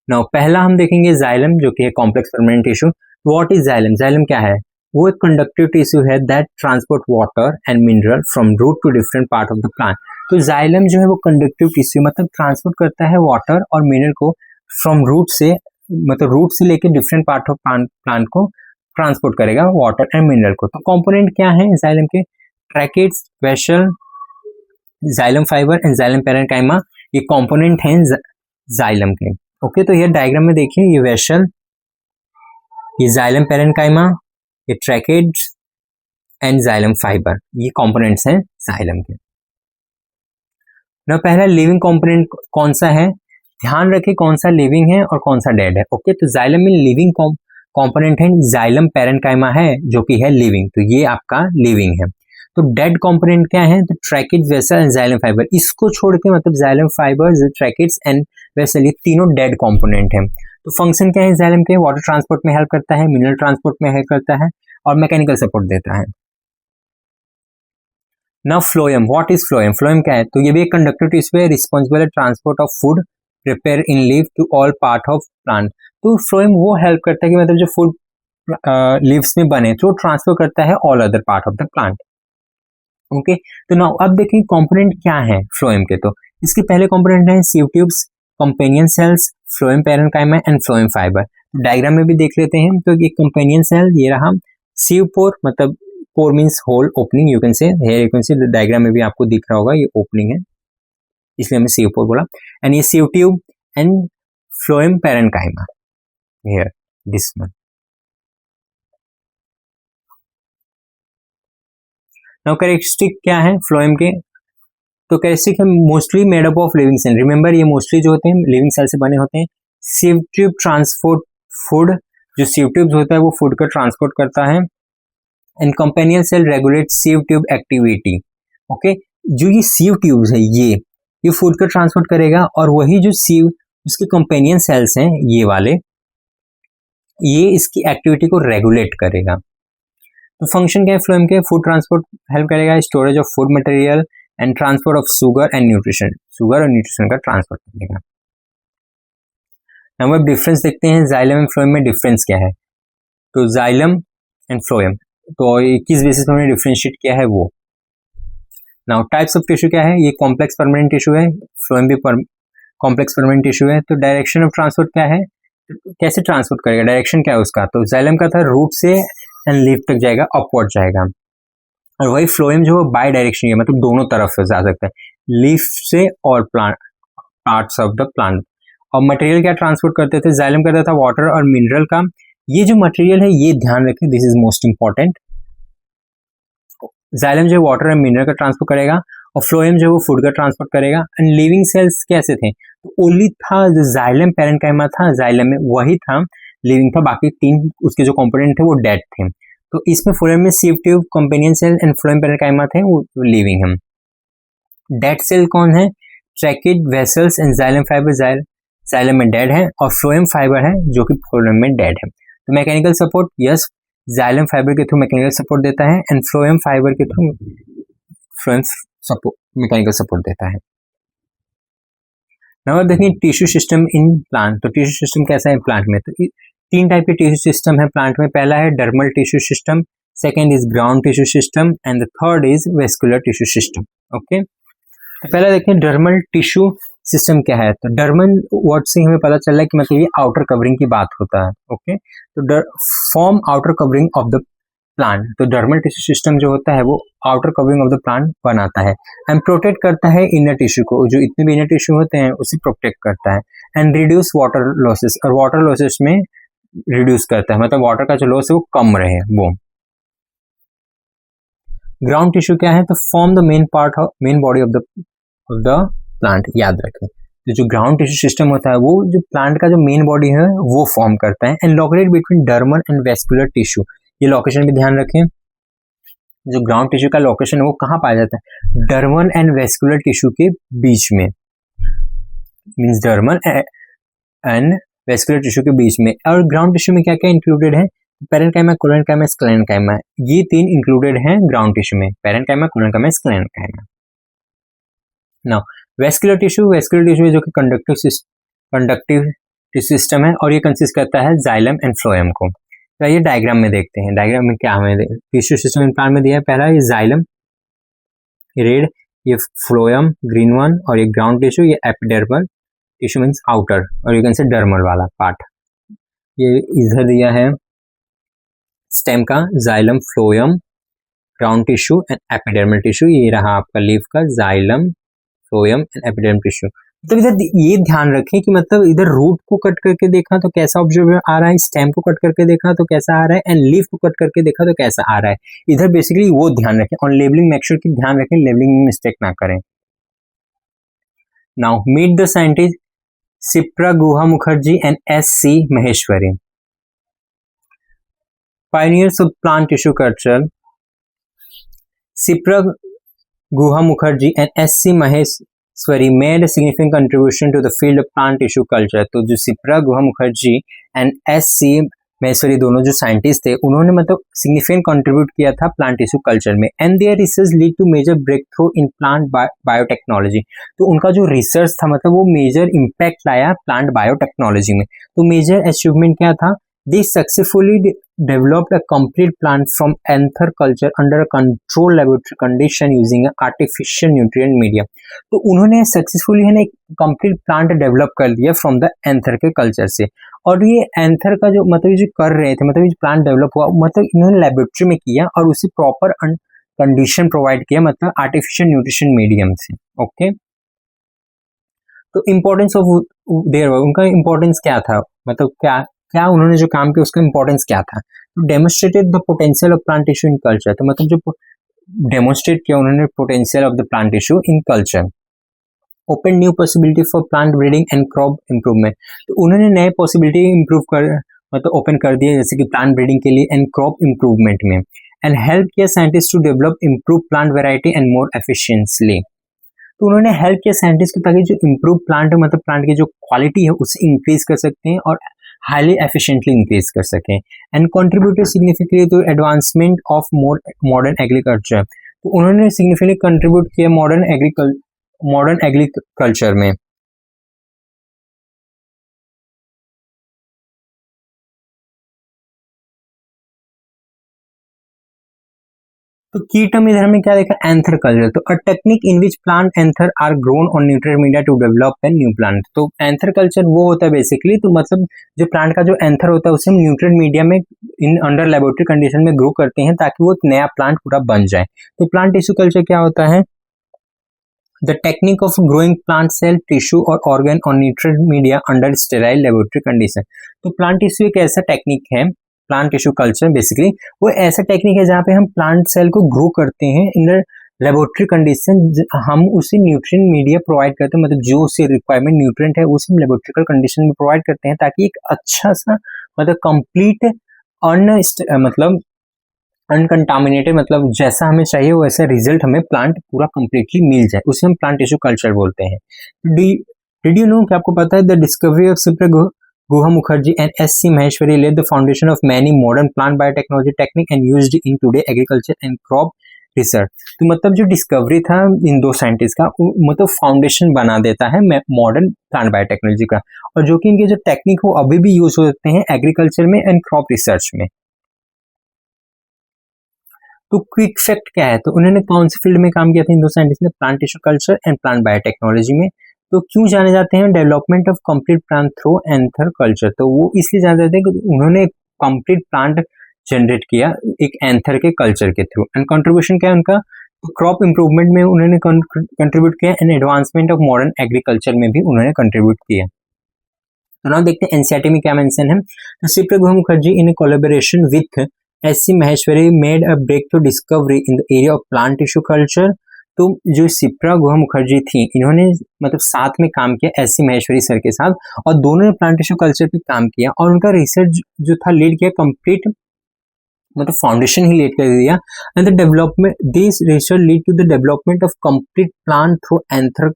नाउ पहला हम देखेंगे जाइलम, जो कि है complex permanent tissue. What is xylem, xylem क्या है, वो एक कंडक्टिव टिश्यू है that transport water and mineral from root to different part of the plant. तो जाइलम जो है वो कंडक्टिव टिश्यू मतलब ट्रांसपोर्ट करता है वाटर और मिनरल को फ्रॉम रूट से, मतलब रूट से लेकर डिफरेंट पार्ट ऑफ प्लांट को ट्रांसपोर्ट करेगा वाटर एंड मिनरल को। तो कंपोनेंट क्या है जाइलम के, tracheids, vessel, xylem fibre and xylem parenchyma, ये कंपोनेंट हैं जाइलम के। ओके, तो ये डायग्राम में देखिए, ये वेसल, ये जाइलम पैरेन्काइमा, ये ट्रैकेट्स, एंड जाइलम फाइबर, ये कंपोनेंट्स हैं जाइलम के। ना पहला लिविंग कंपोनेंट कौन सा है, ध्यान रखें कौन सा लिविंग है और कौन सा डेड है। ओके, तो जाइलम में लिविंग कंपोनेंट है जाइलम पैरेन्काइमा है जो कि है लिविंग, तो ये आपका लिविंग है। तो डेड कंपोनेंट क्या है, तो tracheid vessel and xylem fibre, इसको छोड़ के मतलब xylem fibre, tracheids and vessel, ये तीनों डेड कंपोनेंट है। तो फंक्शन क्या है जाइलम के, वाटर ट्रांसपोर्ट में हेल्प करता है, मिनरल ट्रांसपोर्ट में हेल्प करता है और मैकेनिकल सपोर्ट देता है। Now phloem, what is phloem, phloem क्या है, तो ये भी एक कंडक्टिव टिश्यू है responsible transport of food prepare in leaf to all part of plant. तो फ्लोएम वो हेल्प करता है कि मतलब जो फूड लीव्स में बने तो ट्रांसफर करता है all other part of the plant. Okay, तो नाउ अब देखिए कंपोनेंट क्या है फ्लोएम के, तो इसके पहले कंपोनेंट है sieve tubes, companion cells, phloem parenchyma and phloem fibre. Diagram में भी देख लेते हैं, तो ये कंपेनियन सेल ये रहा, सीव पोर मतलब pore means hole opening, you can say here, you can say diagram में भी आपको दिख रहा होगा ये ओपनिंग है, इसलिए हमने सीव पोर बोला। एंड ये sieve tube and phloem parenchyma here this one. Now characteristic क्या है फ्लोएम के, तो कैरेक्टरिस्टिक है mostly made up of living cell, remember ये मोस्टली जो होते हैं लिविंग सेल से बने होते हैं। सीव ट्यूब ट्रांसपोर्ट फूड, जो सीव ट्यूब होता है वो फूड का ट्रांसपोर्ट करता है। And companion cell regulate sieve tube activity. Okay, जो ये सीव ट्यूब्स है ये फूड का ट्रांसपोर्ट करेगा और वही जो सीव उसके कंपेनियन सेल्स हैं ये वाले, ये इसकी एक्टिविटी को रेगुलेट करेगा। तो फंक्शन क्या है फ्लोएम के, फूड ट्रांसपोर्ट हेल्प करेगा, storage of food material and transport of sugar and nutrition, sugar और न्यूट्रिशन का ट्रांसपोर्ट करेगा। अब अब डिफरेंस देखते हैं जाइलम एंड फ्लोएम में डिफरेंस क्या है, तो जाइलम एंड फ्लोएम, तो किस बेसिस पर हमने डिफरेंशिएट किया है वो। नाउ टाइप्स ऑफ टिश्यू क्या है, ये कॉम्प्लेक्स परमानेंट टिश्यू है, फ्लोएम भी कॉम्प्लेक्स परमानेंट टिश्यू है। तो डायरेक्शन ऑफ ट्रांसपोर्ट क्या है, कैसे ट्रांसपोर्ट करेगा, डायरेक्शन क्या है उसका, तो जाइलम का था रूट से एंड लीफ तक जाएगा, अपवर्ड जाएगा, और वही फ्लोएम जो है बाई डायरेक्शन है, मतलब दोनों तरफ से जा सकता है, लीफ से और plant parts of the plant. और मटेरियल क्या ट्रांसपोर्ट करते थे, जाइलम करता था वाटर और मिनरल का, ये जो मटेरियल है ये ध्यान रखें, this is most important, xylem जो वाटर और मिनरल का ट्रांसपोर्ट करेगा और फ्लोएम जो वो फूड का ट्रांसपोर्ट करेगा। एंड लिविंग सेल्स कैसे थे, तो ओनली था जो जाइलम पैरेन्काइमा था, जाइलम में वही था लिविंग था, बाकी तीन उसके जो कंपोनेंट थे वो डेड थे। तो इसमें फ्लोएम में sieve tube, companion cell and phloem parenchyma थे वो लिविंग है। डेड सेल कौन है, tracheid vessels and xylem fibre, xylem में डेड है और फ्लोएम फाइबर है जो कि फ्लोएम में डेड है। तो mechanical support, yes xylem fibre के थ्रू मैकेनिकल सपोर्ट देता है एंड फ्लोएम फाइबर के through phloem support mechanical support देता है। नाउ देखिए टिश्यू सिस्टम इन प्लांट, तो टिश्यू सिस्टम कैसा है प्लांट में, तो तीन टाइप के टिश्यू सिस्टम है प्लांट में, पहला है dermal tissue system, second is ground tissue system and the third is vascular tissue system. Okay, तो पहला देखिए डर्मल टिश्यू सिस्टम क्या है, तो डर्मल वर्ड से हमें पता चल रहा है कि मतलब ये आउटर कवरिंग की बात होता है। ओके, तो form outer covering of the plant, तो डर्मल टिश्यू सिस्टम जो होता है वो outer covering of the plant बनाता है एंड प्रोटेक्ट करता है इनर टिश्यू को, जो इतने भी इनर टिश्यू होते हैं उसे प्रोटेक्ट करता है एंड रिड्यूस वाटर लॉसेस, और वाटर लॉसेस में रिड्यूस करता है, मतलब वाटर का जो लॉस है वो कम रहे वो। ग्राउंड टिश्यू क्या है, तो form the main body of the plant, याद रखें तो जो ग्राउंड टिश्यू सिस्टम होता है वो जो प्लांट का जो मेन बॉडी है वो फॉर्म करता है and located between dermal and vascular tissue, ये लोकेशन भी ध्यान रखें, जो ग्राउंड टिश्यू का लोकेशन है वो कहाँ पाया जाता है, डर्मल एंड वेस्कुलर टिश्यू के बीच में, means dermal and vascular tissue के बीच में। और ग्राउंड टिश्यू में क्या क्या इंक्लूडेड है, पैरेन्काइमा, कोलेनकाइमा, स्क्लेरेन्काइमा, ये तीन इंक्लूडेड हैं ग्राउंड टिश्यू में, parenchyma, collenchyma, sclerenchyma. Now vascular tissue जो कि कंडक्टिव सिस्टम है और ये कंसिस्ट करता है जाइलम एंड फ्लोएम को। तो ये डायग्राम में देखते हैं, डायग्राम में क्या हमें टिश्यू सिस्टम इन प्लांट में दिया है, पहला ये जाइलम रेड, ये फ्लोएम ग्रीन वन, और ये ग्राउंड टिश्यू ये एपिडर्मल टिश्यू मीन्स आउटर, और यू कैन से डर्मल वाला पार्ट। ये इधर दिया है स्टेम का xylem, phloem, ground tissue and epidermal tissue, ये रहा आपका लीफ का xylem, phloem and epidermal tissue. तो इधर ये ध्यान रखें कि मतलब इधर रूट को कट करके देखा तो कैसा ऑब्जर्व आ रहा है, स्टेम को कट करके देखा तो कैसा आ रहा है, एंड लीफ को कट करके देखा तो कैसा आ रहा है। इधर बेसिकली वो ध्यान रखें और लेबलिंग मेक श्योर कि ध्यान रखें लेबलिंग में मिस्टेक ना करें। Now meet the scientist Sipra Guha Mukherjee and S C. Maheshwari, pioneers of plant tissue culture. Sipra Guha Mukherjee and S.C. Maheshwari made a significant contribution to the field of plant tissue culture. तो जो Shipra Guha Mukherjee and S.C. Maheshwari दोनों जो scientist थे उन्होंने मतलब significant contribute किया था plant tissue culture में, and their research lead to major breakthrough in plant biotechnology. तो उनका जो रिसर्च था मतलब वो मेजर इम्पैक्ट लाया प्लांट बायोटेक्नोलॉजी में। तो मेजर अचीवमेंट क्या था? They successfully developed a complete plant from anther culture under a controlled laboratory condition using an artificial nutrient medium. तो उन्होंने सक्सेसफुली है ना एक कंप्लीट प्लांट डेवलप कर दिया फ्रॉम द एंथर के कल्चर से। और ये एंथर का जो मतलब जो कर रहे थे मतलब ये प्लांट डेवलप हुआ मतलब इन्होंने लेबोरेटरी में किया और उसे प्रॉपर कंडीशन प्रोवाइड किया मतलब आर्टिफिशियल न्यूट्रिशन मीडियम से। ओके, तो इम्पोर्टेंस ऑफ देयर उनका इम्पोर्टेंस क्या था, मतलब क्या उन्होंने जो काम किया उसका इंपॉर्टेंस क्या था? तो demonstrated the potential of plant tissue in culture, तो मतलब जो डेमोन्स्ट्रेट किया उन्होंने potential of the plant tissue in culture. Open new possibility for plant breeding and crop improvement, तो उन्होंने नए पॉसिबिलिटी इंप्रूव कर मतलब ओपन कर दिए जैसे कि प्लांट ब्रीडिंग के लिए एंड क्रॉप इंप्रूवमेंट में, एंड हेल्प किया scientist to develop improve plant variety and more efficiently. तो उन्होंने हेल्प किया साइंटिस्ट को ताकि जो इम्प्रूव प्लांट है मतलब प्लांट की जो क्वालिटी है उसे इंक्रीज कर सकते हैं और हाईली एफिशिएंटली इंक्रीज कर सकें, and contributed significantly to advancement of modern agriculture. तो उन्होंने सिग्निफिकेंटली कंट्रीब्यूट किया मॉडर्न एग्रीकल्चर में। तो की टर्म इधर हमें क्या देखा? Anther culture. तो a technique in which plant anther are grown on nutrient media to develop a new plant. तो एंथर कल्चर वो होता है बेसिकली, तो मतलब जो प्लांट का जो एंथर होता है उसे हम न्यूट्रिएंट मीडिया में इन अंडर लेबोरेटरी कंडीशन में ग्रो करते हैं ताकि वो एक नया प्लांट पूरा बन जाए। तो प्लांट टिश्यू कल्चर क्या होता है? The technique of growing plant cell tissue और organ on nutrient media under sterile laboratory condition. तो प्लांट टिश्यू एक ऐसा टेक्निक है, प्लांट टिश्यू कल्चर बेसिकली वो ऐसा टेक्निक है जहाँ पे हम प्लांट सेल को ग्रो करते हैं इन लेबोरेटरी कंडीशन। हम उसे न्यूट्रिएंट मीडिया प्रोवाइड करते हैं मतलब जो उसे रिक्वायरमेंट न्यूट्रिएंट है उसे हम लेबोरेटरी कंडीशन में प्रोवाइड करते हैं ताकि एक अच्छा सा मतलब कंप्लीट मतलब अनकंटामिनेटेड मतलब जैसा हमें चाहिए वैसा रिजल्ट हमें प्लांट पूरा कंप्लीटली मिल जाए, उसे हम प्लांट टिश्यू कल्चर बोलते हैं। डिड यू नो कि आपको पता है the discovery of Shipra Guha Mukherjee and S.C. Maheshwari laid the foundation of many modern plant biotechnology technique and used in today agriculture and crop research। तो मतलब जो डिस्कवरी था इन दो साइंटिस्ट का मतलब फाउंडेशन बना देता है मॉडर्न प्लांट बायोटेक्नोलॉजी का, और जो कि इनके जो टेक्निक हो अभी भी यूज होते हैं एग्रीकल्चर में एंड क्रॉप रिसर्च में। तो क्विक फैक्ट क्या है? तो उन्होंने कौन सी फील्ड में काम किया था इन दो साइंटिस्ट ने? Plant tissue culture and plant biotechnology में। तो क्यों जाने जाते हैं? Development of complete plant through anther culture. तो वो इसलिए जाने जाते हैं कि उन्होंने कंप्लीट प्लांट जनरेट किया एक एंथर के कल्चर के थ्रू, एंड कंट्रीब्यूशन क्या है उनका? तो क्रॉप इंप्रूवमेंट में उन्होंने कंट्रीब्यूट किया and advancement of modern agriculture में भी उन्होंने कंट्रीब्यूट किया। तो ना देखते हैं एनसीईआरटी में क्या मेंशन है। तो Sipra Guha Mukherjee in collaboration with S.C. Maheshwari made a breakthrough discovery in the area of plant tissue culture। तो जो सिप्रा गुहा मुखर्जी थी इन्होंने मतलब साथ में काम किया S.C. Maheshwari सर के साथ, और दोनों ने प्लांट टिश्यू कल्चर पे काम किया और उनका रिसर्च जो था लीड किया कंप्लीट मतलब फाउंडेशन ही लीड कर दिया, and the development this research lead to the development of complete plant through anther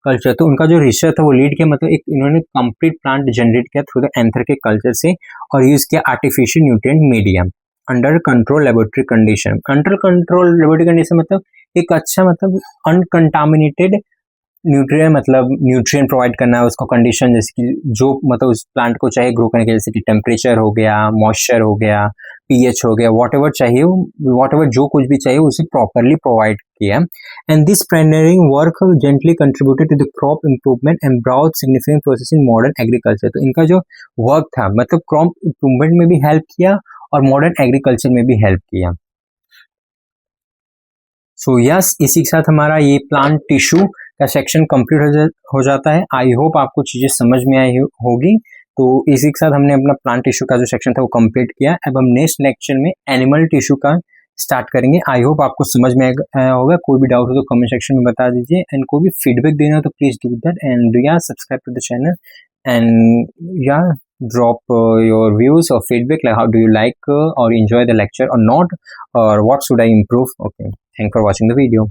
culture. तो उनका जो रिसर्च था वो लीड किया मतलब एक इन्होंने कंप्लीट प्लांट जनरेट किया थ्रू द एंथर के कल्चर से और यूज किया artificial nutrient medium under control laboratory condition. Under control laboratory condition मतलब एक अच्छा मतलब अनकंटामिनेटेड न्यूट्रिएंट प्रोवाइड करना है उसको कंडीशन, जैसे कि जो मतलब उस प्लांट को चाहिए ग्रो करने के, जैसे कि टेम्परेचर हो गया, मॉइस्चर हो गया, पीएच हो गया, व्हाटएवर चाहिए, व्हाटएवर जो कुछ भी चाहिए उसे प्रॉपरली प्रोवाइड किया। And this pioneering work gently contributed to the crop improvement and broad significant process in modern agriculture. तो इनका जो वर्क था मतलब क्रॉप इंप्रूवमेंट में भी हेल्प किया और मॉडर्न एग्रीकल्चर में भी हेल्प किया। सो यस, इसी के साथ हमारा ये प्लांट टिश्यू का सेक्शन कंप्लीट हो जाता है। आई होप आपको चीज़ें समझ में आई होगी। तो इसी के साथ हमने अपना प्लांट टिश्यू का जो सेक्शन था वो कंप्लीट किया। अब हम नेक्स्ट लेक्चर में एनिमल टिश्यू का स्टार्ट करेंगे। आई होप आपको समझ में आया होगा। कोई भी डाउट हो तो कमेंट सेक्शन में बता दीजिए, एंड कोई भी फीडबैक देना हो तो प्लीज डू दैट, एंड या subscribe to the channel, and या drop your views or feedback, like how do you like or enjoy the lecture or not, or what should I improve. Okay, thanks for watching the video.